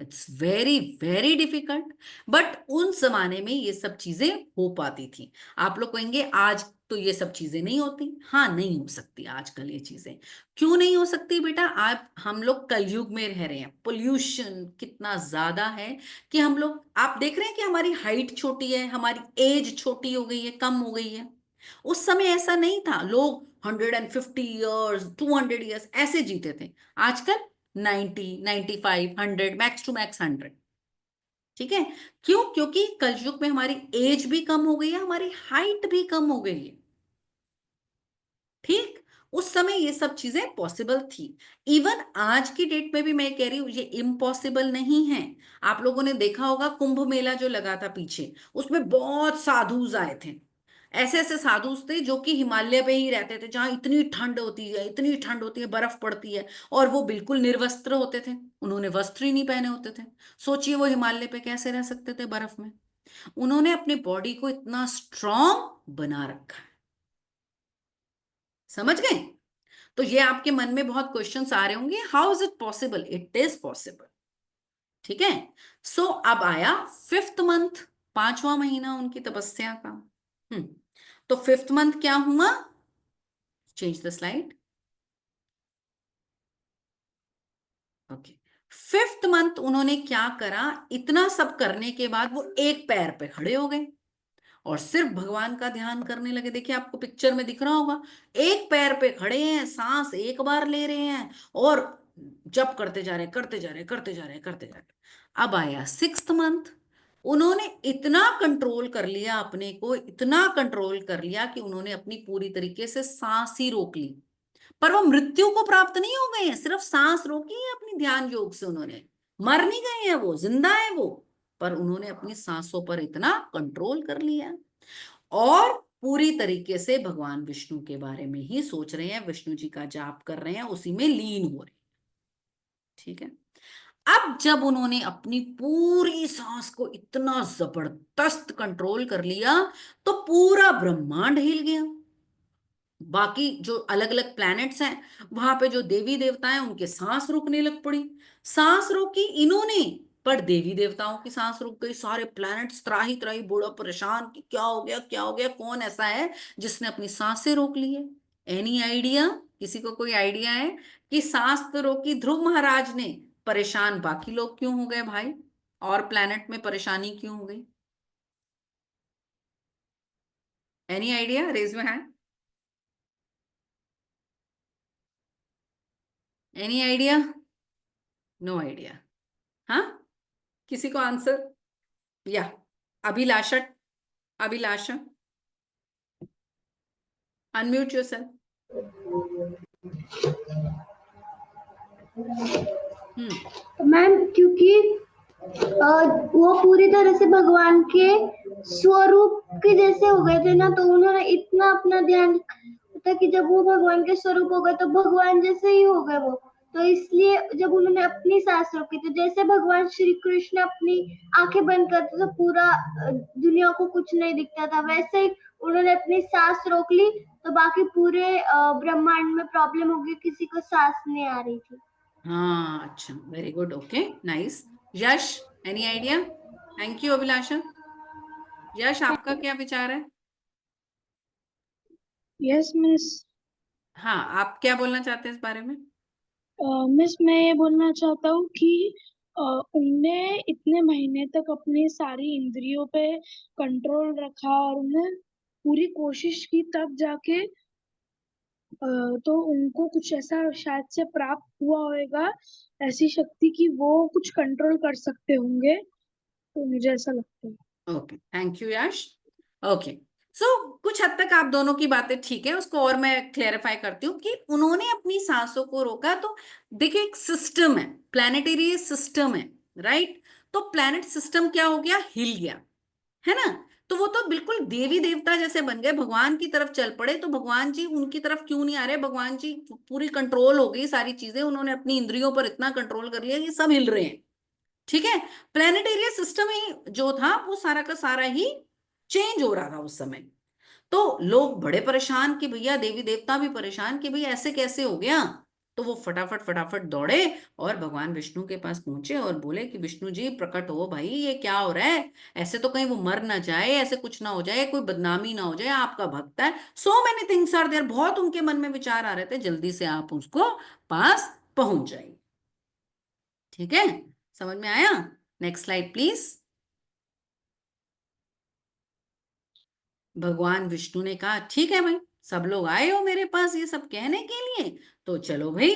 A: it's very very difficult, but उन जमाने में ये सब चीजें हो पाती थी। आप लोग कहेंगे आज तो ये सब चीजें नहीं होती। हाँ, नहीं हो सकती आजकल ये चीजें। क्यों नहीं हो सकती बेटा? आप हम लोग कलयुग में रह रहे हैं, पोल्यूशन कितना ज्यादा है कि हम लोग, आप देख रहे हैं कि हमारी हाइट छोटी है, हमारी एज छोटी हो गई है, कम हो गई है। उस समय ऐसा नहीं था, लोग 150 ईयर्स, 200 ईयर्स ऐसे जीते थे। आजकल 90, 95, 100, मैक्स टू मैक्स 100। ठीक है? क्यों? क्योंकि कलयुग में हमारी एज भी कम हो गई है, हमारी हाइट भी कम हो गई है। ठीक? उस समय ये सब चीजें पॉसिबल थी। इवन आज की डेट में भी मैं कह रही हूं ये इम्पॉसिबल नहीं है। आप लोगों ने देखा होगा कुंभ मेला जो लगा था पीछे, उसमें बहुत साधुज आए थे। ऐसे ऐसे साधु थे जो कि हिमालय पे ही रहते थे, जहां इतनी ठंड होती है, इतनी ठंड होती है, बर्फ पड़ती है, और वो बिल्कुल निर्वस्त्र होते थे। उन्होंने वस्त्र ही नहीं पहने होते थे। सोचिए वो हिमालय पे कैसे रह सकते थे बर्फ में। उन्होंने अपनी बॉडी को इतना स्ट्रांग बना रखा है। समझ गए? तो ये आपके मन में बहुत क्वेश्चंस आ रहे होंगे, how is it possible? It is possible. ठीक है? सो अब आया 5th मंथ, 5वां महीना उनकी तपस्या का। तो 5th मंथ क्या हुआ? Change the slide. Okay. 5th month उन्होंने क्या करा? इतना सब करने के बाद वो एक पैर पे खड़े हो गए और सिर्फ भगवान का ध्यान करने लगे। देखिए आपको पिक्चर में दिख रहा होगा, एक पैर पे खड़े हैं, सांस एक बार ले रहे हैं और जप करते जा रहे, करते जा रहे, करते जा रहे, करते जा रहे। अब आया 6th मंथ, उन्होंने इतना कंट्रोल कर लिया अपने को, इतना कंट्रोल कर लिया कि उन्होंने अपनी पूरी तरीके से सांस ही रोक ली। पर वो मृत्यु को प्राप्त नहीं हो गए हैं, सिर्फ सांस रोकी है अपनी ध्यान योग से। उन्होंने मर नहीं गए हैं, वो जिंदा है वो, पर उन्होंने अपनी सांसों पर इतना कंट्रोल कर लिया और पूरी तरीके से भगवान विष्णु के बारे में ही सोच रहे हैं, विष्णु जी का जाप कर रहे हैं, उसी में लीन हो रहे हैं। ठीक है? अब जब उन्होंने अपनी पूरी सांस को इतना जबरदस्त कंट्रोल कर लिया तो पूरा ब्रह्मांड हिल गया। बाकी जो अलग अलग प्लैनेट्स हैं, वहां पे जो देवी देवता हैं, उनके सांस रुकने लग पड़ी। सांस रोकी इन्होंने, पर देवी देवताओं की सांस रुक गई। सारे प्लैनेट्स त्राही त्राही, बूढ़ा परेशान कि क्या हो गया, क्या हो गया, कौन ऐसा है जिसने अपनी सांसें रोक ली है? Any idea? किसी को कोई आइडिया है कि सांस तो रोकी ध्रुव महाराज ने, परेशान बाकी लोग क्यों हो गए भाई? और प्लैनेट में परेशानी क्यों हो गई? Any idea? रेज में hand. Any idea? No idea? हाँ, किसी को आंसर? या Abhilasha, Abhilasha, unmute yourself.
C: Ma'am क्योंकि वो पूरी तरह से भगवान के स्वरूप के जैसे हो गए थे ना, तो उन्होंने इतना अपना ध्यान था कि जब वो भगवान के स्वरूप हो गए तो भगवान जैसे ही हो गए वो। तो इसलिए जब उन्होंने अपनी सांस रोकी, तो जैसे भगवान श्री कृष्ण अपनी आंखें बंद करते तो पूरा दुनिया को कुछ नहीं दिखता था, वैसे ही उन्होंने अपनी सांस रोक ली तो बाकी पूरे ब्रह्मांड में प्रॉब्लम हो गई, किसी को सांस नहीं आ रही थी।
A: हाँ, अच्छा, very good, okay, nice. Yash, any idea? Thank you Abhilasha. Yash, आपका क्या विचार है?
B: Yes miss.
A: हाँ, आप क्या बोलना चाहते हैं इस बारे में?
B: मिस मैं ये बोलना चाहता हूँ कि उनने इतने महीने तक अपनी सारी इंद्रियों पे कंट्रोल रखा और उन्हें पूरी कोशिश की, तब जाके तो उनको कुछ ऐसा शायद से प्राप्त हुआ होगा, ऐसी शक्ति कि वो कुछ कंट्रोल कर सकते होंगे, तो मुझे ऐसा लगता है।
A: Okay, thank you Yash. Okay, so कुछ हद तक आप दोनों की बातें ठीक है, उसको और मैं क्लेरिफाई करती हूँ कि उन्होंने अपनी सांसों को रोका। तो देखिए एक सिस्टम है, प्लानिटरी सिस्टम है, राइट? तो प्लैनेट सिस्टम क्या हो गया? हिल गया, है ना? तो वो तो बिल्कुल देवी देवता जैसे बन गए, भगवान की तरफ चल पड़े। तो भगवान जी उनकी तरफ क्यों नहीं आ रहे? भगवान जी पूरी कंट्रोल हो गई सारी चीजें, उन्होंने अपनी इंद्रियों पर इतना कंट्रोल कर लिया, ये सब हिल रहे हैं। ठीक है? प्लेनेटेरियस सिस्टम ही जो था वो सारा का सारा ही चेंज हो रहा था उस समय। तो लोग बड़े परेशान कि भैया, देवी देवता भी परेशान कि भैया ऐसे कैसे हो गया। तो वो फटाफट फटाफट दौड़े और भगवान विष्णु के पास पहुंचे और बोले कि विष्णु जी प्रकट हो भाई, ये क्या हो रहा है, ऐसे तो कहीं वो मर ना जाए, ऐसे कुछ ना हो जाए, कोई बदनामी ना हो जाए, आपका भक्त है। So many things are there, बहुत उनके मन में विचार आ रहे थे, जल्दी से आप उसको पास पहुंच जाइए। ठीक है, समझ में आया? Next slide please. भगवान विष्णु ने कहा ठीक है भाई, सब लोग आए हो मेरे पास ये सब कहने के लिए, तो चलो भाई,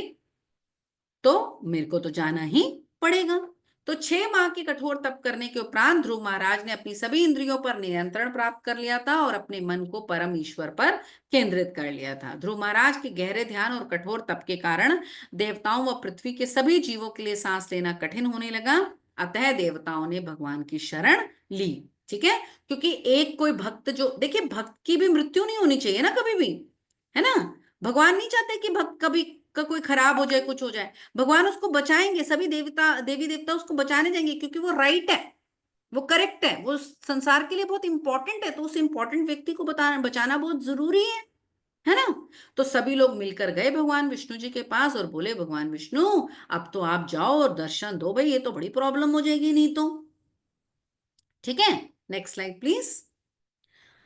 A: तो मेरे को तो जाना ही पड़ेगा। तो 6 माह की कठोर तप करने के उपरांत ध्रुव महाराज ने अपनी सभी इंद्रियों पर नियंत्रण प्राप्त कर लिया था और अपने मन को परम ईश्वर पर केंद्रित कर लिया था। ध्रुव महाराज के गहरे ध्यान और कठोर तप के कारण देवताओं व पृथ्वी के सभी जीवों के लिए सांस लेना कठिन होने लगा। अतः देवताओं ने भगवान की शरण ली। ठीक है, क्योंकि एक कोई भक्त, जो देखिए भक्त की भी मृत्यु नहीं होनी चाहिए ना कभी भी, है ना। भगवान नहीं चाहते कि भक्त कभी का कोई खराब हो जाए, कुछ हो जाए। भगवान उसको बचाएंगे, सभी देवी देवता उसको बचाने जाएंगे, क्योंकि वो राइट है, वो करेक्ट है, वो संसार के लिए बहुत इंपॉर्टेंट है, तो उस इंपॉर्टेंट व्यक्ति को बचाना बहुत जरूरी है ना। तो सभी लोग मिलकर गए भगवान विष्णु जी के पास और बोले, भगवान विष्णु अब तो आप जाओ और दर्शन दो भाई, ये तो बड़ी प्रॉब्लम हो जाएगी नहीं तो। ठीक है, नेक्स्ट स्लाइड प्लीज।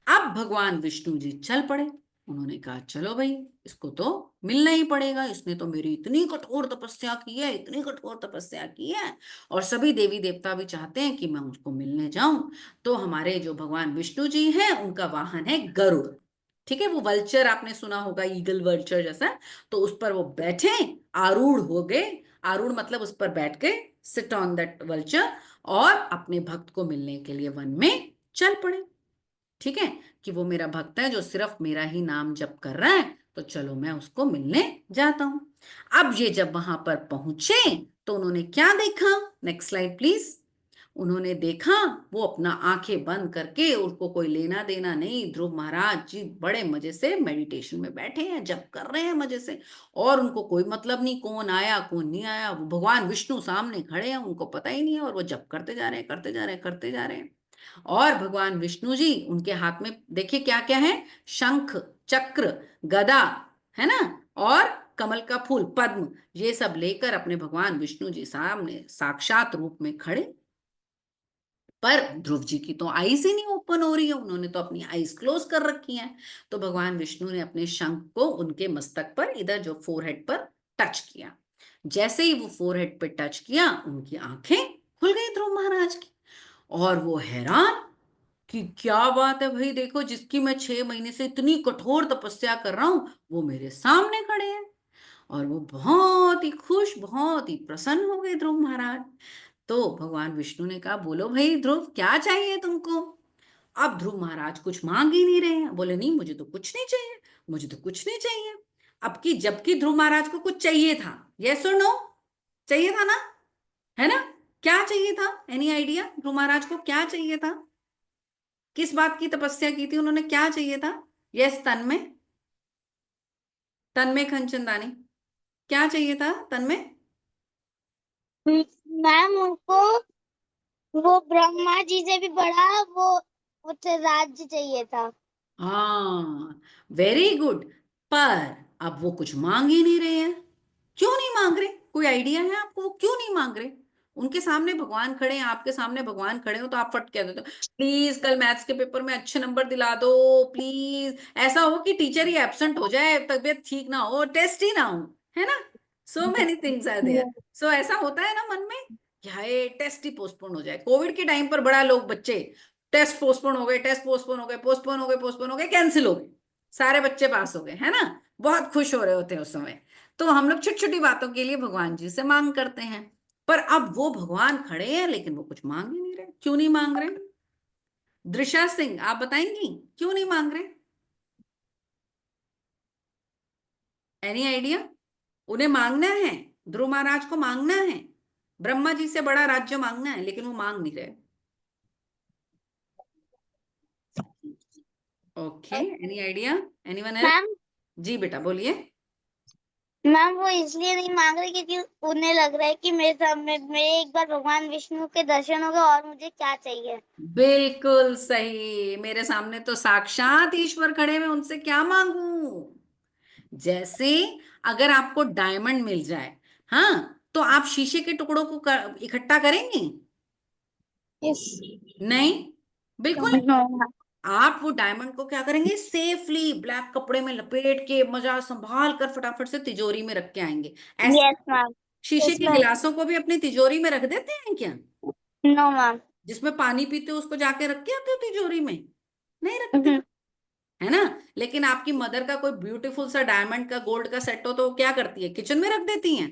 A: अब भगवान विष्णु जी चल पड़े। उन्होंने कहा चलो भाई, इसको तो मिलना ही पड़ेगा, इसने तो मेरी इतनी कठोर तपस्या की है, इतनी कठोर तपस्या की है, और सभी देवी देवता भी चाहते हैं कि मैं उसको मिलने जाऊं। तो हमारे जो भगवान विष्णु जी हैं, उनका वाहन है गरुड़। ठीक है, वो वल्चर आपने सुना होगा, ईगल वल्चर जैसा। तो उस पर वो बैठे, आरूढ़ हो गए, आरूढ़ मतलब उस पर बैठ गए, सिट ऑन दैट वल्चर, और अपने भक्त को मिलने के लिए वन में चल पड़े। ठीक है, कि वो मेरा भक्त है जो सिर्फ मेरा ही नाम जप कर रहा है, तो चलो मैं उसको मिलने जाता हूं। अब ये जब वहां पर पहुंचे तो उन्होंने क्या देखा, नेक्स्ट स्लाइड प्लीज। उन्होंने देखा, वो अपना आंखें बंद करके, उसको कोई लेना देना नहीं, ध्रुव महाराज जी बड़े मजे से मेडिटेशन में बैठे हैं, जप कर रहे हैं मजे से, और उनको कोई मतलब नहीं कौन आया कौन नहीं आया, वो भगवान विष्णु सामने खड़े हैं, उनको पता ही नहीं है, और वो जप करते जा रहे हैं, करते जा रहे हैं, करते जा रहे हैं। और भगवान विष्णु जी, उनके हाथ में देखिए क्या क्या है, शंख, चक्र, गदा, है ना, और कमल का फूल, पद्म, ये सब लेकर अपने भगवान विष्णु जी सामने साक्षात रूप में खड़े। पर ध्रुव जी की तो आईज ही नहीं ओपन हो रही है, उन्होंने तो अपनी आईज क्लोज कर रखी हैं। तो भगवान विष्णु ने अपने शंख को उनके मस्तक पर, इधर जो फोरहेड पर टच किया। जैसे ही वो फोरहेड पे टच किया, उनकी आंखें खुल गई ध्रुव महाराज की, और वो हैरान कि क्या बात है भाई, देखो जिसकी मैं 6 महीने से इतनी कठोर तपस्या कर रहा हूं, वो मेरे सामने खड़े हैं। और वो बहुत ही खुश, बहुत ही प्रसन्न हो गए ध्रुव महाराज। तो भगवान विष्णु ने कहा, बोलो भाई ध्रुव, क्या चाहिए तुमको। अब ध्रुव महाराज कुछ मांग ही नहीं रहे हैं, बोले नहीं मुझे तो कुछ नहीं चाहिए, मुझे तो कुछ नहीं चाहिए। अब की जबकि ध्रुव महाराज को कुछ चाहिए था, यस और नो, चाहिए था ना, है ना। क्या चाहिए था, एनी आइडिया, ध्रुव महाराज को क्या चाहिए था, किस बात की तपस्या की थी उन्होंने, क्या चाहिए था। यस, तन में, तन में खनचंदानी, क्या चाहिए था तन में।
C: मैम उनको वो ब्रह्मा जी से भी बड़ा वो उसे राज्य चाहिए था।
A: हाँ, वेरी गुड। पर अब वो कुछ मांग ही नहीं रहे हैं। क्यों नहीं मांग रहे, कोई आइडिया है आपको, वो क्यों नहीं मांग रहे। उनके सामने भगवान खड़े हैं, आपके सामने भगवान खड़े हो, तो आप फट कह देते हो प्लीज कल मैथ्स के पेपर में अच्छे नंबर दिला दो प्लीज, ऐसा हो कि टीचर ही एब्सेंट हो जाए, तबीयत ठीक ना हो, टेस्ट ही ना हो, है ना। So many things are there. So ऐसा होता है ना मन में, कि हाय टेस्ट ही पोस्टपोन हो जाए। कोविड के टाइम पर बड़ा लोग, बच्चे, टेस्ट पोस्टपोन हो गए, टेस्ट पोस्टपोन हो गए, पोस्टपोन हो गए, पोस्टपोन हो गए, कैंसिल हो गए, सारे बच्चे पास हो गए, है ना। बहुत खुश हो रहे होते हैं उस समय। तो हम लोग छोटी छोटी बातों के लिए भगवान जी से मांग करते हैं। पर अब वो भगवान खड़े हैं, लेकिन वो कुछ मांग ही नहीं रहे। क्यों नहीं मांग रहे, दृशा सिंह आप बताएंगी क्यों नहीं मांग रहे, एनी आइडिया। उन्हें मांगना है, ध्रुव महाराज को मांगना है, ब्रह्मा जी से बड़ा राज्य मांगना है, लेकिन वो मांग नहीं रहे। Okay, any idea, anyone else.
C: Ma'am
A: जी बेटा बोलिए।
D: मैम वो इसलिए नहीं मांग रहे क्योंकि उन्हें लग रहा है कि मेरे सामने मेरे एक बार भगवान विष्णु के दर्शन हो गए और मुझे क्या चाहिए।
A: बिल्कुल सही, मेरे सामने तो साक्षात ईश्वर खड़े हैं, उनसे क्या मांगू। जैसे अगर आपको डायमंड मिल जाए, हाँ, तो आप शीशे के टुकड़ों को इकट्ठा करेंगे?
B: यस।
A: नहीं, बिल्कुल।
D: नो।
A: आप वो डायमंड को क्या करेंगे, सेफली ब्लैक कपड़े में लपेट के मजा संभाल कर फटाफट से तिजोरी में रख के आएंगे।
D: यस
A: ऐसे
D: मैम।
A: शीशे
B: यस
A: के
B: मैम।
A: गिलासों को भी अपनी तिजोरी में रख देते हैं क्या?
D: No ma'am.
A: जिसमें पानी पीते हो उसको जाके रख के आते हो तिजोरी में? नहीं रखते, है ना। लेकिन आपकी मदर का कोई ब्यूटीफुल सा डायमंड का गोल्ड का सेट हो तो वो क्या करती है, किचन में रख देती हैं।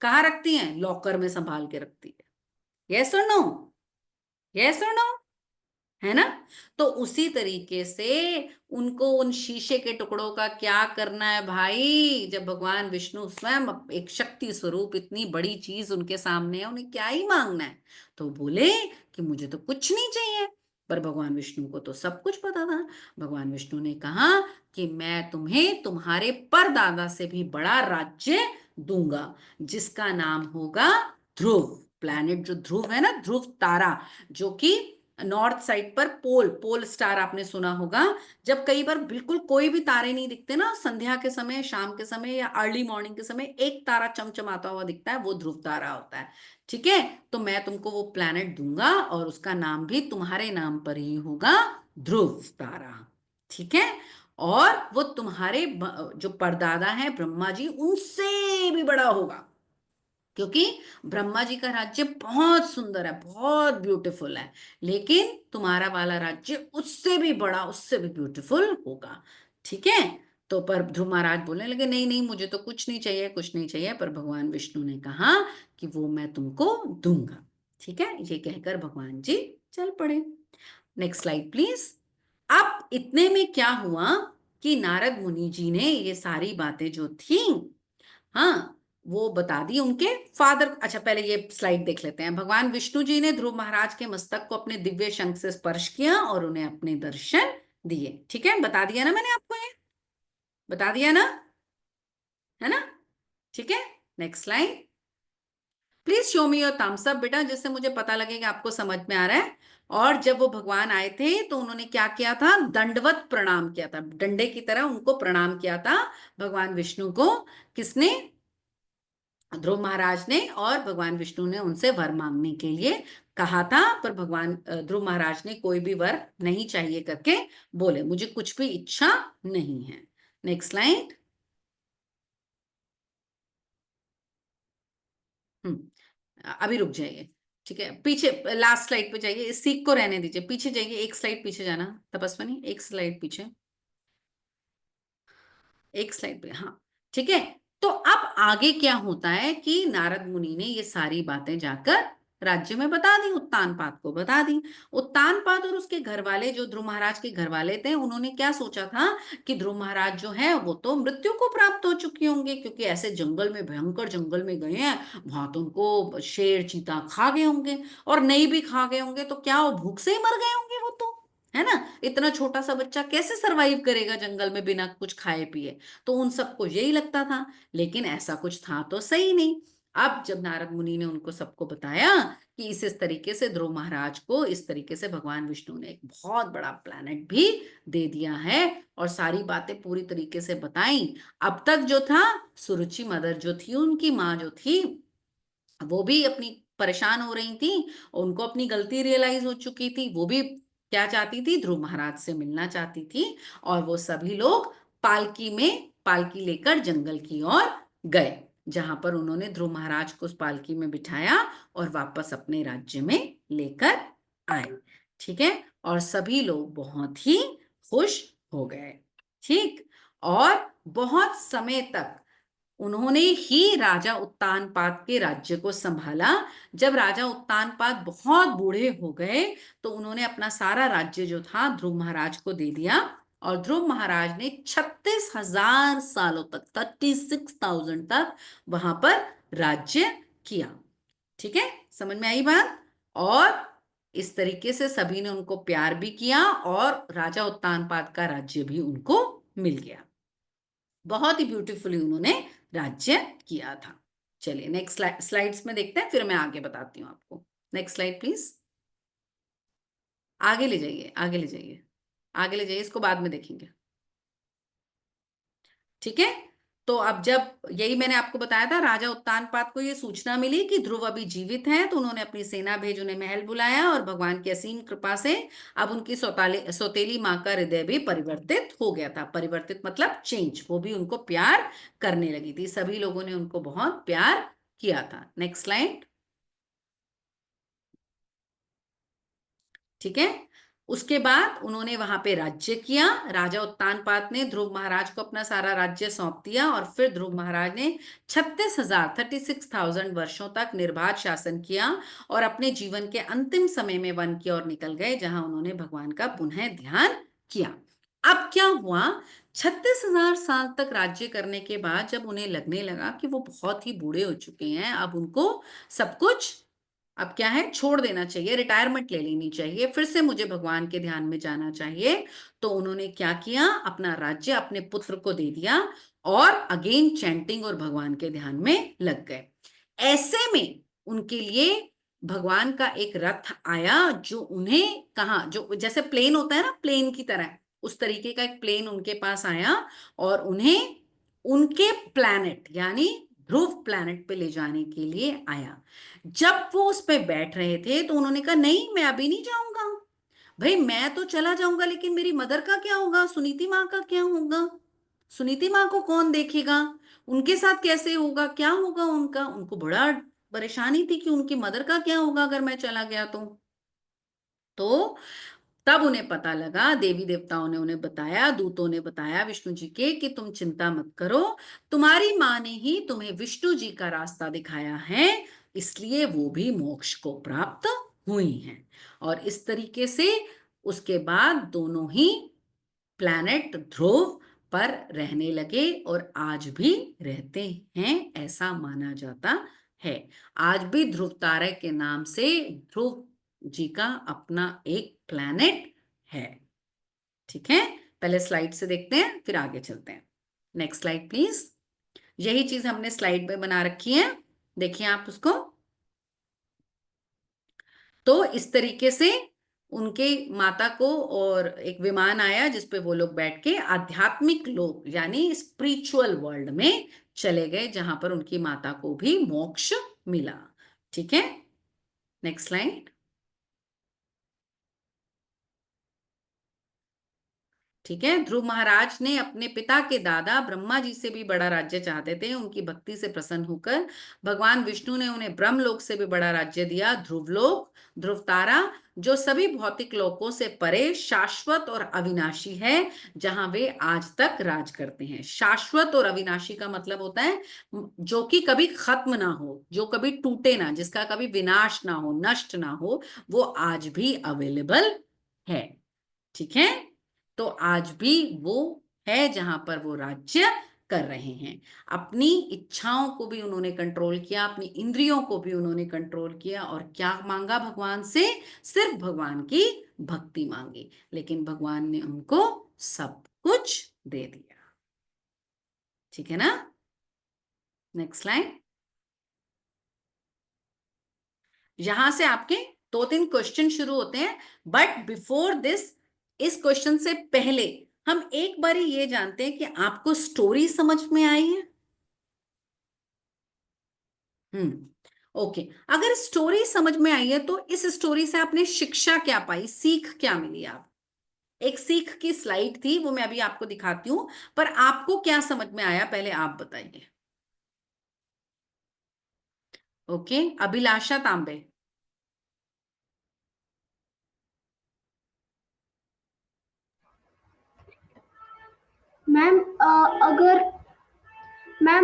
A: कहाँ रखती हैं, लॉकर में संभाल के रखती है। यस और नो? यस और नो? है ना। तो उसी तरीके से उनको उन शीशे के टुकड़ों का क्या करना है भाई, जब भगवान विष्णु स्वयं एक शक्ति स्वरूप इतनी बड़ी चीज उनके सामने है, उन्हें क्या ही मांगना है। तो बोले कि मुझे तो कुछ नहीं चाहिए। पर भगवान विष्णु को तो सब कुछ पता था। भगवान विष्णु ने कहा कि मैं तुम्हें तुम्हारे परदादा से भी बड़ा राज्य दूंगा, जिसका नाम होगा ध्रुव। प्लैनेट जो ध्रुव है ना, ध्रुव तारा, जो कि नॉर्थ साइड पर पोल पोल स्टार आपने सुना होगा। जब कई बार बिल्कुल कोई भी तारे नहीं दिखते ना, संध्या के समय, शाम के समय या अर्ली मॉर्निंग के समय एक तारा चमचमाता हुआ दिखता है, वो ध्रुव तारा होता है। ठीक है, तो मैं तुमको वो प्लैनेट दूंगा और उसका नाम भी तुम्हारे नाम पर ही होगा, ध्रुव तारा। ठीक है, और वो तुम्हारे जो परदादा है ब्रह्मा जी, उनसे भी बड़ा होगा, क्योंकि ब्रह्मा जी का राज्य बहुत सुंदर है, बहुत ब्यूटीफुल है। लेकिन तुम्हारा वाला राज्य उससे भी बड़ा, उससे भी ब्यूटीफुल होगा। ठीक है। तो पर ध्रुव महाराज बोलने लगे, नहीं नहीं, मुझे तो कुछ नहीं चाहिए, कुछ नहीं चाहिए। पर भगवान विष्णु ने कहा कि वो मैं तुमको दूंगा। ठीक है, ये कहकर भगवान जी चल पड़े। Next slide please. अब इतने में क्या हुआ कि नारद मुनि जी ने ये सारी बातें जो थी, हाँ, वो बता दी उनके फादर। अच्छा, पहले ये स्लाइड देख लेते हैं। भगवान विष्णु जी ने ध्रुव महाराज के मस्तक को अपने दिव्य शंख से स्पर्श किया और उन्हें अपने दर्शन दिए। ठीक है, बता दिया ना मैंने आपको, ये बता दिया ना, है ना। ठीक है, next slide please. Show me your thumbs up बेटा, जिससे मुझे पता लगे कि आपको समझ में आ रहा है। और जब वो भगवान आए थे तो उन्होंने क्या किया था, दंडवत प्रणाम किया था, डंडे की तरह उनको प्रणाम किया था भगवान विष्णु को। किसने, ध्रुव महाराज ने। और भगवान विष्णु ने उनसे वर मांगने के लिए कहा था, पर भगवान ध्रुव महाराज ने कोई भी वर नहीं चाहिए करके बोले, मुझे कुछ भी इच्छा नहीं है। Next slide. अभी रुक जाइए। ठीक है, पीछे लास्ट स्लाइड पे जाइए, इस सीख को रहने दीजिए, पीछे जाइए, एक स्लाइड पीछे जाना तपस्विनी, एक स्लाइड पीछे, एक स्लाइड पे, हाँ। ठीक है, तो अब आगे क्या होता है कि नारद मुनि ने ये सारी बातें जाकर राज्य में बता दी, उत्तानपाद को बता दी। उत्तानपाद और उसके घर वाले, जो ध्रुव महाराज के घर वाले थे, उन्होंने क्या सोचा था कि ध्रुव महाराज जो है वो तो मृत्यु को प्राप्त हो चुके होंगे, क्योंकि ऐसे जंगल में, भयंकर जंगल में गए हैं, वहां तो उनको शेर चीता खा गए होंगे, और नहीं भी खा गए होंगे तो क्या वो भूख से ही मर गए होंगे, वो तो, है ना। इतना छोटा सा बच्चा कैसे सरवाइव करेगा जंगल में बिना कुछ खाए पिए। तो उन सबको यही लगता था, लेकिन ऐसा कुछ था तो सही नहीं। अब जब नारद मुनि ने उनको सबको बताया कि इस तरीके से ध्रुव महाराज को इस तरीके से भगवान विष्णु ने एक बहुत बड़ा प्लैनेट भी दे दिया है, और सारी बातें पूरी तरीके से बताई। अब तक जो था, सुरुचि मदर जो थी, उनकी माँ जो थी, वो भी अपनी परेशान हो रही थी, उनको अपनी गलती रियलाइज हो चुकी थी, वो भी क्या चाहती थी, ध्रुव महाराज से मिलना चाहती थी। और वो सभी लोग पालकी में, पालकी लेकर जंगल की ओर गए, जहां पर उन्होंने ध्रुव महाराज को उस पालकी में बिठाया और वापस अपने राज्य में लेकर आए। ठीक है, और सभी लोग बहुत ही खुश हो गए। ठीक, और बहुत समय तक उन्होंने ही राजा उत्तानपाद के राज्य को संभाला। जब राजा उत्तानपाद बहुत बूढ़े हो गए तो उन्होंने अपना सारा राज्य जो था ध्रुव महाराज को दे दिया, और ध्रुव महाराज ने 36,000 सालों तक, 36,000 तक वहां पर राज्य किया। ठीक है, समझ में आई बात। और इस तरीके से सभी ने उनको प्यार भी किया और राजा उत्तानपाद का राज्य भी उनको मिल गया। बहुत ही ब्यूटीफुली उन्होंने राज्य किया था। चलिए नेक्स्ट स्लाइड्स में देखते हैं, फिर मैं आगे बताती हूँ आपको। Next slide please. आगे ले जाइए, आगे ले जाइए, आगे ले जाइए, इसको बाद में देखेंगे। ठीक है, तो अब जब यही मैंने आपको बताया था, राजा उत्तानपाद को ये सूचना मिली कि ध्रुव अभी जीवित हैं, तो उन्होंने अपनी सेना भेज उन्हें महल बुलाया और भगवान की असीम कृपा से अब उनकी सौतेली माँ का हृदय भी परिवर्तित हो गया था। परिवर्तित मतलब चेंज, वो भी उनको प्यार करने लगी थी, सभी लोगों ने उनको बहुत प्यार किया था। Next slide. ठीक है, उसके बाद उन्होंने वहां पे राज्य किया। राजा उत्तानपाद ने ध्रुव महाराज को अपना सारा राज्य सौंप दिया और फिर ध्रुव महाराज ने 36,000 वर्षों तक निर्बाध शासन किया और अपने जीवन के अंतिम समय में वन की ओर निकल गए, जहां उन्होंने भगवान का पुनः ध्यान किया। अब क्या हुआ, 36,000 साल तक राज्य करने के बाद जब उन्हें लगने लगा कि वो बहुत ही बूढ़े हो चुके हैं, अब उनको सब कुछ अब क्या है, छोड़ देना चाहिए, रिटायरमेंट ले लेनी चाहिए, फिर से मुझे भगवान के ध्यान में जाना चाहिए, तो उन्होंने क्या किया, अपना राज्य अपने पुत्र को दे दिया और अगेन चैंटिंग और भगवान के ध्यान में लग गए। ऐसे में उनके लिए भगवान का एक रथ आया, जो उन्हें कहा, जो जैसे प्लेन होता है ना, प्लेन की तरह, उस तरीके का एक प्लेन उनके पास आया और उन्हें उनके प्लैनेट यानी ध्रुव प्लैनेट पे ले जाने के लिए आया। जब वो उस पे बैठ रहे थे तो उन्होंने कहा, नहीं मैं अभी नहीं जाऊंगा, भाई मैं तो चला जाऊंगा, लेकिन मेरी मदर का क्या होगा, सुनीति माँ का क्या होगा, सुनीति माँ को कौन देखेगा, उनके साथ कैसे होगा, क्या होगा उनका, उनको बड़ा परेशानी थी कि उनकी मदर का क्या होगा अगर मैं चला गया तो तब उन्हें पता लगा, देवी देवताओं ने उन्हें बताया, दूतों ने बताया विष्णु जी के कि तुम चिंता मत करो, तुम्हारी माँ ने ही तुम्हें विष्णु जी का रास्ता दिखाया है, इसलिए वो भी मोक्ष को प्राप्त हुई हैं। और इस तरीके से उसके बाद दोनों ही प्लैनेट ध्रुव पर रहने लगे और आज भी रहते हैं, ऐसा माना जाता है। आज भी ध्रुव तारे के नाम से ध्रुव जी का अपना एक प्लैनेट है। ठीक है, पहले स्लाइड से देखते हैं, फिर आगे चलते हैं। Next slide please. यही चीज हमने स्लाइड में बना रखी है, देखिए आप उसको। तो इस तरीके से उनके माता को और एक विमान आया जिसपे वो लोग बैठ के आध्यात्मिक लोक यानी स्पिरिचुअल वर्ल्ड में चले गए, जहां पर उनकी माता को भी मोक्ष मिला। ठीक है, नेक्स्ट स्लाइड। ठीक है, ध्रुव महाराज ने अपने पिता के दादा ब्रह्मा जी से भी बड़ा राज्य चाहते थे। उनकी भक्ति से प्रसन्न होकर भगवान विष्णु ने उन्हें ब्रह्मलोक से भी बड़ा राज्य दिया, ध्रुवलोक, ध्रुव तारा, जो सभी भौतिक लोकों से परे शाश्वत और अविनाशी है, जहां वे आज तक राज करते हैं। शाश्वत और अविनाशी का मतलब होता है जो कि कभी खत्म ना हो, जो कभी टूटे ना, जिसका कभी विनाश ना हो, नष्ट ना हो, वो आज भी अवेलेबल है। ठीक है, तो आज भी वो है जहां पर वो राज्य कर रहे हैं। अपनी इच्छाओं को भी उन्होंने कंट्रोल किया, अपनी इंद्रियों को भी उन्होंने कंट्रोल किया, और क्या मांगा भगवान से, सिर्फ भगवान की भक्ति मांगी, लेकिन भगवान ने उनको सब कुछ दे दिया। ठीक है ना, नेक्स्ट स्लाइड। यहां से आपके 2-3 क्वेश्चन शुरू होते हैं, बट बिफोर दिस, इस क्वेश्चन से पहले हम एक बारी ये जानते हैं कि आपको स्टोरी समझ में आई है। ओके, अगर स्टोरी समझ में आई है तो इस स्टोरी से आपने शिक्षा क्या पाई, सीख क्या मिली? आप एक सीख की स्लाइड थी, वो मैं अभी आपको दिखाती हूं, पर आपको क्या समझ में आया पहले आप बताइए। ओके, अभिलाषा तांबे।
C: मैम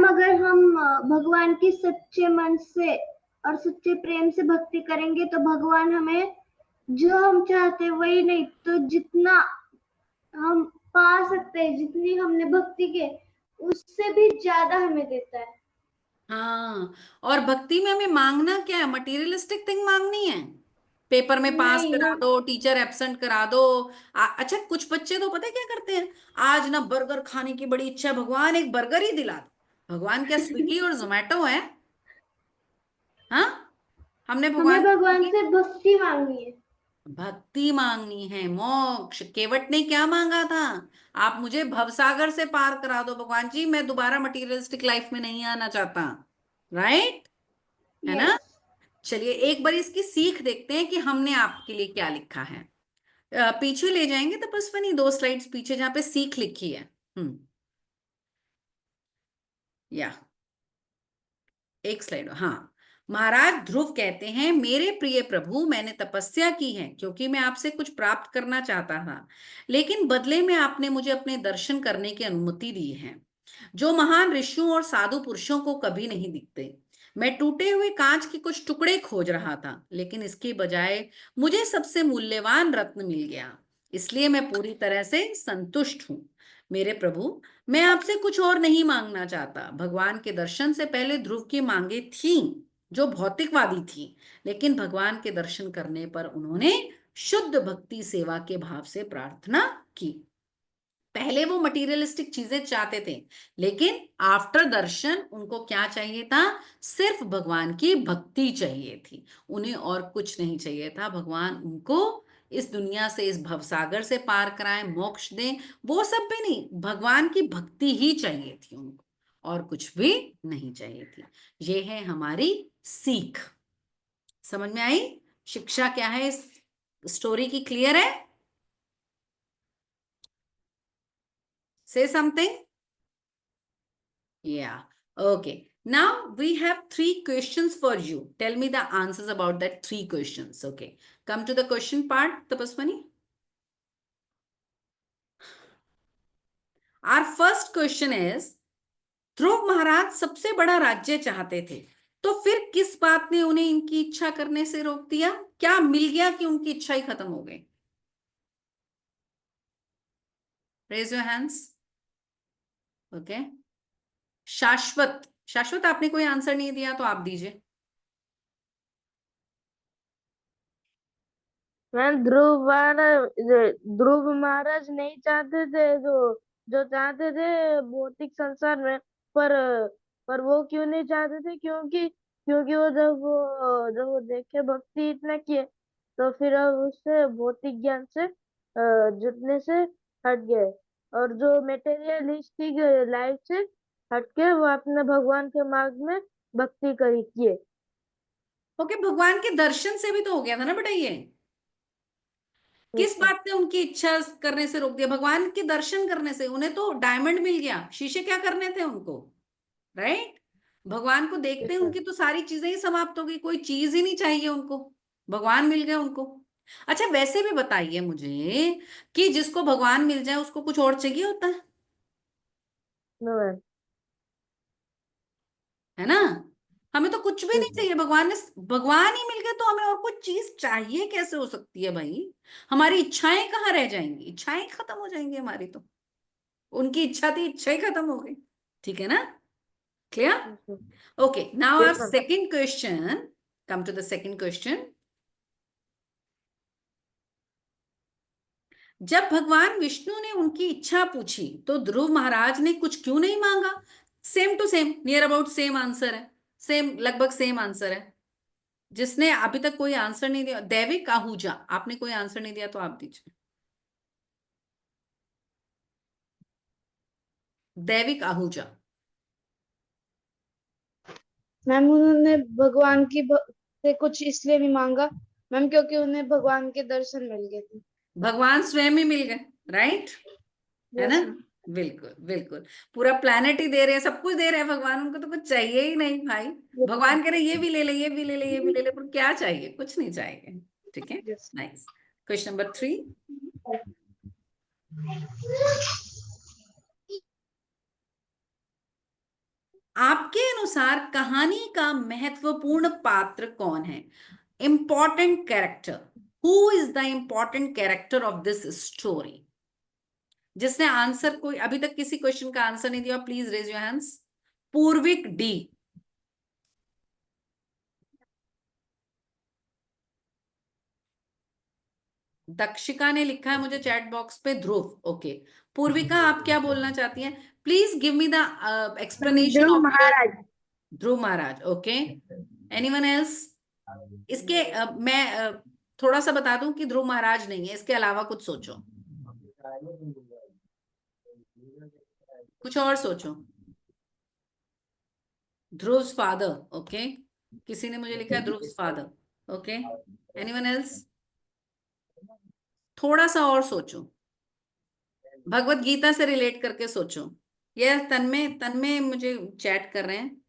C: अगर हम भगवान की सच्चे मन से और सच्चे प्रेम से भक्ति करेंगे तो भगवान हमें जो हम चाहते हैं वही नहीं तो जितना हम पा सकते हैं, जितनी हमने भक्ति के उससे भी ज्यादा हमें देता है।
A: हाँ, और भक्ति में हमें मांगना क्या है, मटेरियलिस्टिक थिंग मांगनी है, पेपर में पास
C: नहीं
A: करा
C: हम
A: दो, टीचर एब्सेंट करा दो। अच्छा, कुछ बच्चे तो पता है क्या करते हैं, आज ना बर्गर खाने की बड़ी इच्छा है, भगवान एक बर्गर ही दिला दो। भगवान क्या स्विगी और जोमेटो है? हाँ, हमने
C: हमें
A: भगवान
C: भगवान
A: से
C: से भक्ति मांगनी है।
A: भक्ति मांगनी है, मोक्ष। केवट ने क्या मांगा था? आप मुझे भवसागर से पार करा दो भगवान जी, मैं दोबारा मटेरियलिस्टिक लाइफ में नहीं आना चाहता। राइट, है ना?
C: यस।
A: चलिए एक बार इसकी सीख देखते हैं कि हमने आपके लिए क्या लिखा है। पीछे ले जाएंगे तपस्विनी, 2 स्लाइड्स पीछे, जहां पे सीख लिखी है। या एक स्लाइड, हाँ। महाराज ध्रुव कहते हैं, मेरे प्रिय प्रभु, मैंने तपस्या की है क्योंकि मैं आपसे कुछ प्राप्त करना चाहता था, लेकिन बदले में आपने मुझे अपने दर्शन करने की अनुमति दी है, जो महान ऋषियों और साधु पुरुषों को कभी नहीं दिखते। मैं टूटे हुए कांच के कुछ टुकड़े खोज रहा था, लेकिन इसके बजाय मुझे सबसे मूल्यवान रत्न मिल गया, इसलिए मैं पूरी तरह से संतुष्ट हूं। मेरे प्रभु, मैं आपसे कुछ और नहीं मांगना चाहता। भगवान के दर्शन से पहले ध्रुव की मांगे थीं, जो भौतिकवादी थी, लेकिन भगवान के दर्शन करने पर उन्होंने शुद्ध भक्ति सेवा के भाव से प्रार्थना की। पहले वो मटेरियलिस्टिक चीजें चाहते थे, लेकिन आफ्टर दर्शन उनको क्या चाहिए था? सिर्फ भगवान की भक्ति चाहिए थी, उन्हें और कुछ नहीं चाहिए था। भगवान उनको इस दुनिया से, इस भवसागर से पार कराएं, मोक्ष दें, वो सब भी नहीं, भगवान की भक्ति ही चाहिए थी उनको, और कुछ भी नहीं चाहिए थी। ये है हमारी सीख। समझ में आई? शिक्षा क्या है इस स्टोरी की? क्लियर है? से something? Yeah. Okay. Now we have 3 questions for you. Tell me the answers about that 3 questions. Okay. Come to the question part, Tapaswani. Our first question is, ध्रुव महाराज सबसे बड़ा राज्य चाहते थे, तो फिर किस बात ने उन्हें इनकी इच्छा करने से रोक दिया? क्या मिल गया कि उनकी इच्छा ही खत्म हो गई? Raise your hands. Okay. Shashwat, Shashwat आपने कोई आंसर नहीं दिया तो आप दीजिए।
E: मैम ध्रुव महाराज नहीं चाहते थे, जो जो चाहते थे भौतिक संसार में, पर पर वो क्यों नहीं चाहते थे? क्योंकि क्योंकि वो देखे भक्ति इतना किए, तो फिर अब उससे भौतिक ज्ञान से जुटने से हट गए, और जो मेटेरियलिस्टिक लाइफ से हट के वो अपने भगवान के मार्ग में भक्ति करी किए।
A: ओके, भगवान के दर्शन से भी तो हो गया था ना बेटा ये। किस बात ने उनकी इच्छा करने से रोक दिया? भगवान के दर्शन करने से। उन्हें तो डायमंड मिल गया, शीशे क्या करने थे उनको? राइट। भगवान को देखते हैं उनकी तो सारी चीजें ही समाप्त हो गई, कोई चीज ही नहीं चाहिए उनको, भगवान मिल गया उनको। अच्छा, वैसे भी बताइए मुझे कि जिसको भगवान मिल जाए उसको कुछ और चाहिए होता है ना? हमें तो कुछ भी नहीं चाहिए, भगवान ही मिल गए तो हमें और कुछ चीज चाहिए कैसे हो सकती है भाई? हमारी इच्छाएं कहाँ रह जाएंगी? इच्छाएं खत्म हो जाएंगी हमारी तो। उनकी इच्छा थी, इच्छा ही खत्म हो गई। ठीक है ना? Clear? Okay, now our
E: Yes, ma'am.
A: second question. Come to the second question. जब भगवान विष्णु ने उनकी इच्छा पूछी तो ध्रुव महाराज ने कुछ क्यों नहीं मांगा? Same to same, near about same answer है, सेम, लगभग सेम आंसर है। जिसने अभी तक कोई आंसर नहीं दिया, दैविक आहूजा, आपने कोई आंसर नहीं दिया तो आप दीजिए। दैविक आहूजा।
B: मैम उन्होंने भगवान से कुछ इसलिए नहीं मांगा मैम, क्योंकि उन्हें भगवान के दर्शन मिल गए थे।
A: भगवान स्वयं ही मिल गए, राइट? है ना?
B: Yes ma'am.
A: बिल्कुल बिल्कुल। पूरा प्लेनेट ही दे रहे हैं, सब कुछ दे रहे हैं भगवान, उनको तो कुछ चाहिए ही नहीं भाई। भगवान कह रहे ये भी ले ले, ये भी ले ले, ये भी ले ले, पर क्या चाहिए? कुछ नहीं चाहिए। ठीक है,
B: यस।
A: नाइस। Question number 3। आपके अनुसार कहानी का महत्वपूर्ण पात्र कौन है? Important character. Who is the important character of this story? जिसने आंसर, कोई अभी तक किसी क्वेश्चन का आंसर नहीं दिया, please raise your hands. Purvik D. Dakshika ने लिखा है मुझे चैट बॉक्स पे ध्रुव। ओके, पूर्विका आप क्या बोलना चाहती हैं? Please give me the explanation
E: Dhruv
A: of your.
E: Maharaj.
A: Dhruv Maharaj, okay. Anyone else? इसके मैं थोड़ा सा बता दूं कि ध्रुव महाराज नहीं है, इसके अलावा कुछ सोचो, कुछ और सोचो। ध्रुव फादर, ओके। किसी ने मुझे लिखा है ध्रुव फादर। Okay, anyone else? थोड़ा सा और सोचो, भगवत गीता से रिलेट करके सोचो। ये तन्मय, तन्मय मुझे चैट कर रहे हैं।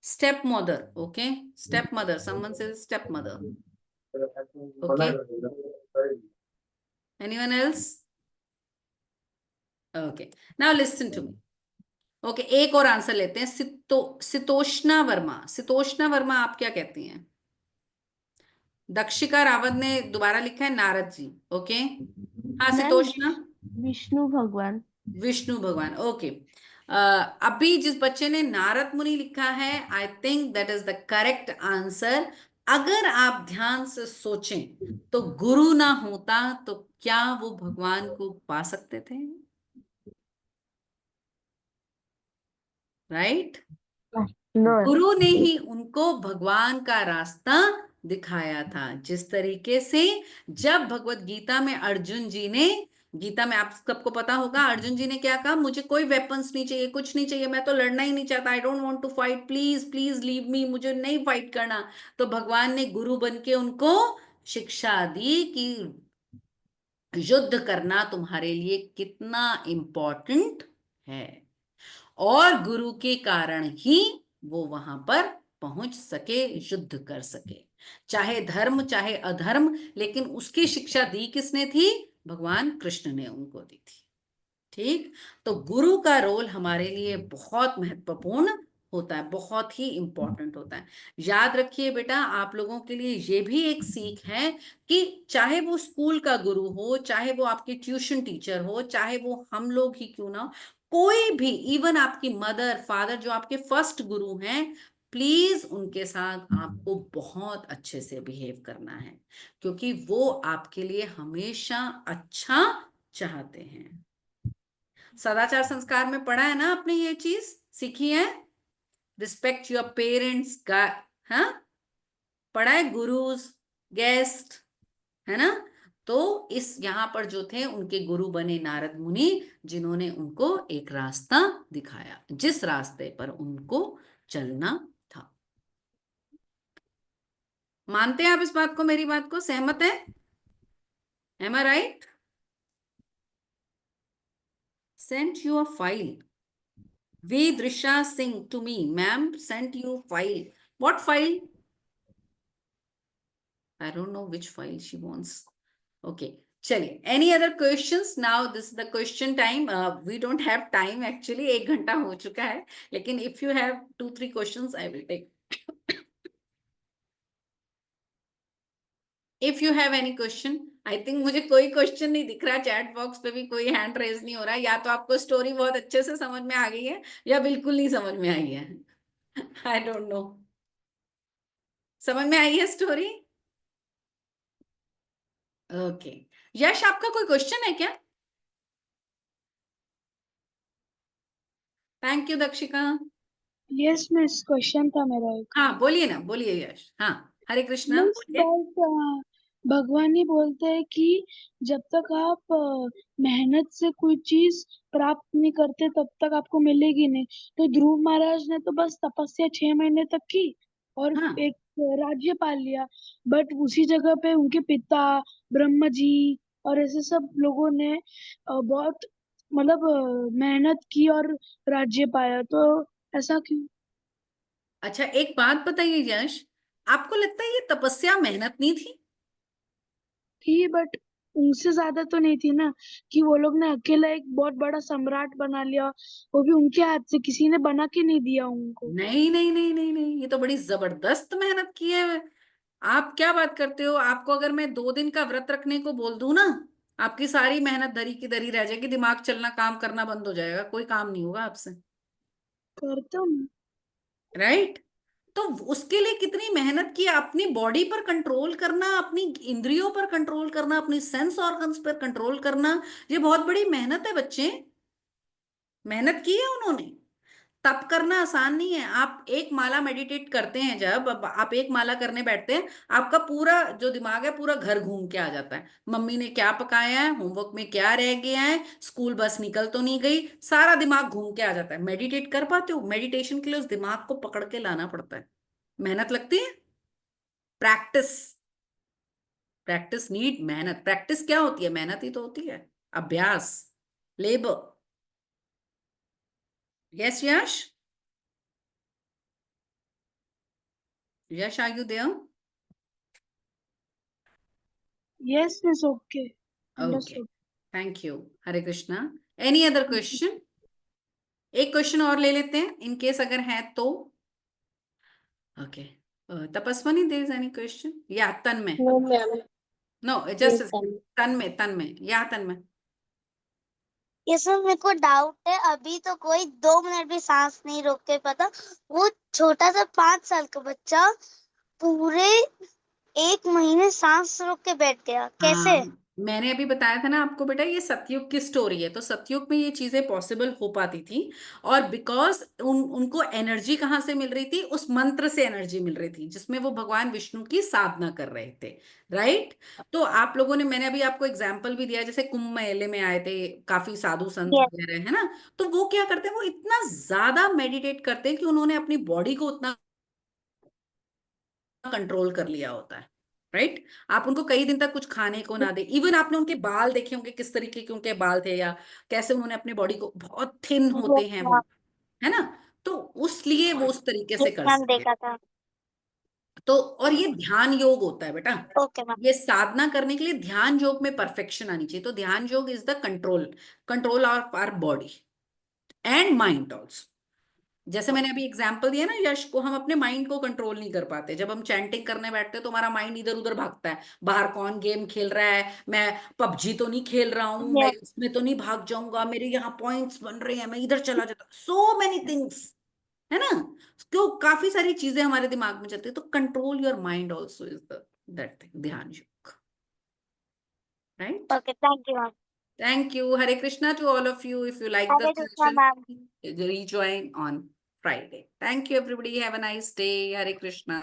A: Step mother, okay. Step mother, someone से step mother. Okay, anyone else? Okay, now listen to me. Okay, एक और आंसर लेते हैं। सितोष्णा वर्मा, सितोष्णा वर्मा आप क्या कहती हैं? दक्षिका रावत ने दोबारा लिखा है नारद जी। ओके, हाँ
E: मैम
A: सितोष्णा।
E: विष्णु भगवान।
A: विष्णु भगवान, ओके। अभी जिस बच्चे ने नारद मुनि लिखा है, I think that is the correct answer. अगर आप ध्यान से सोचें तो गुरु ना होता तो क्या वो भगवान को पा सकते थे? राइट?
E: नो।
A: गुरु ने ही उनको भगवान का रास्ता दिखाया था। जिस तरीके से जब भगवत गीता में अर्जुन जी ने, गीता में आप सबको पता होगा अर्जुन जी ने क्या कहा, मुझे कोई वेपन्स नहीं चाहिए, कुछ नहीं चाहिए, मैं तो लड़ना ही नहीं चाहता, I don't want to fight, please please leave me, मुझे नहीं फाइट करना। तो भगवान ने गुरु बन के उनको शिक्षा दी कि युद्ध करना तुम्हारे लिए कितना इंपॉर्टेंट है, और गुरु के कारण ही वो वहां पर पहुंच सके, युद्ध कर सके, चाहे धर्म चाहे अधर्म। लेकिन उसकी शिक्षा दी किसने थी? भगवान कृष्ण ने उनको दी थी। ठीक, तो गुरु का रोल हमारे लिए बहुत महत्वपूर्ण होता है, बहुत ही इंपॉर्टेंट होता है। याद रखिए बेटा, आप लोगों के लिए ये भी एक सीख है कि चाहे वो स्कूल का गुरु हो, चाहे वो आपके ट्यूशन टीचर हो, चाहे वो हम लोग ही क्यों ना हो, कोई भी, इवन आपकी मदर फादर जो आपके फर्स्ट गुरु हैं, प्लीज उनके साथ आपको बहुत अच्छे से बिहेव करना है, क्योंकि वो आपके लिए हमेशा अच्छा चाहते हैं। सदाचार संस्कार में पढ़ा है ना आपने, ये चीज सीखी है? रिस्पेक्ट योर पेरेंट्स का, हाँ, पढ़ा है? गुरुज, गेस्ट, है ना? तो इस यहाँ पर जो थे उनके गुरु बने नारद मुनि, जिन्होंने उनको एक रास्ता दिखाया, जिस रास्ते पर उनको चलना था। मानते हैं आप इस बात को, मेरी बात को सहमत है? Am I right? Sent you a file. We Drisha Singh to me, ma'am sent you file. What file? I don't know which file she wants. Okay, चलिए, any other questions? Now this is the question time. We don't have time actually, 1 घंटा हो चुका है, लेकिन if you have 2-3 questions, I will take. If you have any question, I think मुझे कोई question नहीं दिख रहा, चैट बॉक्स पे भी कोई हैंड रेज नहीं हो रहा। या तो आपको स्टोरी बहुत अच्छे से समझ में आ गई है, या बिल्कुल नहीं समझ में आई है। आई डोंट नो, समझ में आई है स्टोरी? ओके, यश आपका कोई क्वेश्चन है क्या? Thank you Dakshika.
B: Yes miss, question था मेरा एक।
A: हाँ बोलिए ना, बोलिए यश। हाँ, हरे कृष्णा,
B: मिस
A: बोलिए।
B: बट भगवान ही बोलते हैं कि जब तक आप मेहनत से कोई चीज प्राप्त नहीं करते तब तक आपको मिलेगी नहीं। तो ध्रुव महाराज ने तो बस तपस्या 6 महीने तक की और
A: हाँ,
B: एक राज्य पाल लिया। बट उसी जगह पे उनके पिता ब्रह्मा जी और ऐसे सब लोगों ने बहुत मतलब मेहनत की और राज्य पाया। तो ऐसा क्यों?
A: अच्छा एक बात बताइए यश, आपको लगता है ये तपस्या मेहनत नहीं थी?
B: थी बट उनसे ज्यादा तो नहीं थी ना, कि वो लोग ने अकेला एक बहुत बड़ा सम्राट बना लिया, वो भी उनके हाथ से, किसी ने बना के नहीं दिया उनको।
A: नहीं नहीं नहीं नहीं नहीं, ये तो बड़ी जबरदस्त मेहनत की है। आप क्या बात करते हो? आपको अगर मैं 2 दिन का व्रत रखने को बोल दूं ना, आपकी सारी मेहनत धरी की धरी रह जाएगी, दिमाग चलना, काम करना बंद हो जाएगा, कोई काम नहीं होगा आपसे।
B: करता हूँ।
A: राइट? तो उसके लिए कितनी मेहनत की, अपनी बॉडी पर कंट्रोल करना, अपनी इंद्रियों पर कंट्रोल करना, अपनी सेंस ऑर्गन्स पर कंट्रोल करना, ये बहुत बड़ी मेहनत है बच्चे। मेहनत की है उन्होंने। तप करना आसान नहीं है। आप एक माला मेडिटेट करते हैं, जब अब आप एक माला करने बैठते हैं, आपका पूरा जो दिमाग है पूरा घर घूम के आ जाता है। मम्मी ने क्या पकाया है, होमवर्क में क्या रह गया है, स्कूल बस निकल तो नहीं गई, सारा दिमाग घूम के आ जाता है। मेडिटेट कर पाते हो? मेडिटेशन के लिए उस दिमाग को पकड़ के लाना पड़ता है, मेहनत लगती है। प्रैक्टिस, प्रैक्टिस नीड मेहनत। प्रैक्टिस क्या होती है? मेहनत ही तो होती है, अभ्यास, labour. Yes Yash, Yash are you there?
B: Yes, Miss. Okay.
A: Okay,
B: Understood.
A: Thank you. Hare Krishna. Any other question? एक क्वेश्चन और ले लेते हैं इन केस अगर है तो। Okay, Tapaswini, there is any question? या Tanmay?
E: No, ma'am.
A: No,
E: Yes,
A: just
E: ma'am.
A: Tanmay, Tanmay या तन्मय।
D: इसमें मेरे को डाउट है, अभी तो कोई 2 मिनट भी सांस नहीं रोक के, पता वो छोटा सा 5 साल का बच्चा पूरे 1 महीने सांस रोक के बैठ गया, कैसे?
A: हाँ, मैंने अभी बताया था ना आपको बेटा, ये सतयुग की स्टोरी है। तो सतयुग में ये चीजें पॉसिबल हो पाती थी, और बिकॉज उनको एनर्जी कहाँ से मिल रही थी? उस मंत्र से एनर्जी मिल रही थी जिसमें वो भगवान विष्णु की साधना कर रहे थे। राइट? तो आप लोगों ने, मैंने अभी आपको एग्जाम्पल भी दिया, जैसे कुंभ मेले में आए थे काफी साधु संत
D: यस।
A: वगैरह, है ना? तो वो क्या करते हैं, वो इतना ज्यादा मेडिटेट करते हैं कि उन्होंने अपनी बॉडी को उतना कंट्रोल कर लिया होता है। राइट? आप उनको कई दिन तक कुछ खाने को ना दे, इवन आपने उनके बाल देखे होंगे किस तरीके के उनके बाल थे, या कैसे उन्होंने अपनी बॉडी को, बहुत थिन होते हैं वो, है ना? तो उस लिए वो उस तरीके से
D: यस
A: कर
D: मैम,
A: सके।
D: देखा था।
A: तो और ये ध्यान योग होता है बेटा।
D: Okay ma'am.
A: ये साधना करने के लिए ध्यान योग में परफेक्शन आनी चाहिए। तो ध्यान योग is the control, control of our body and mind also. जैसे मैंने अभी एग्जाम्पल दिया ना यश को, हम अपने माइंड को कंट्रोल नहीं कर पाते। जब हम चैंटिंग करने बैठते हैं तो हमारा माइंड इधर उधर भागता है, बाहर कौन गेम खेल रहा है, मैं पबजी तो नहीं खेल रहा हूं, मैं
D: यस।
A: इसमें तो नहीं भाग जाऊंगा, मेरे यहाँ पॉइंट्स बन रहे हैं, मैं इधर चला जाता, सो मेनी थिंग्स, है ना? तो काफी सारी चीजें हमारे दिमाग में चलती है। तो control your mind also is the that thing, ध्यान योग। Right?
D: Okay, thank you ma'am.
A: Thank you. Hare Krishna to all of you. If you like the
D: Hare Krishna
A: session,
D: ma'am.
A: rejoin on Friday. Thank you, everybody. Have a nice day. Hare Krishna.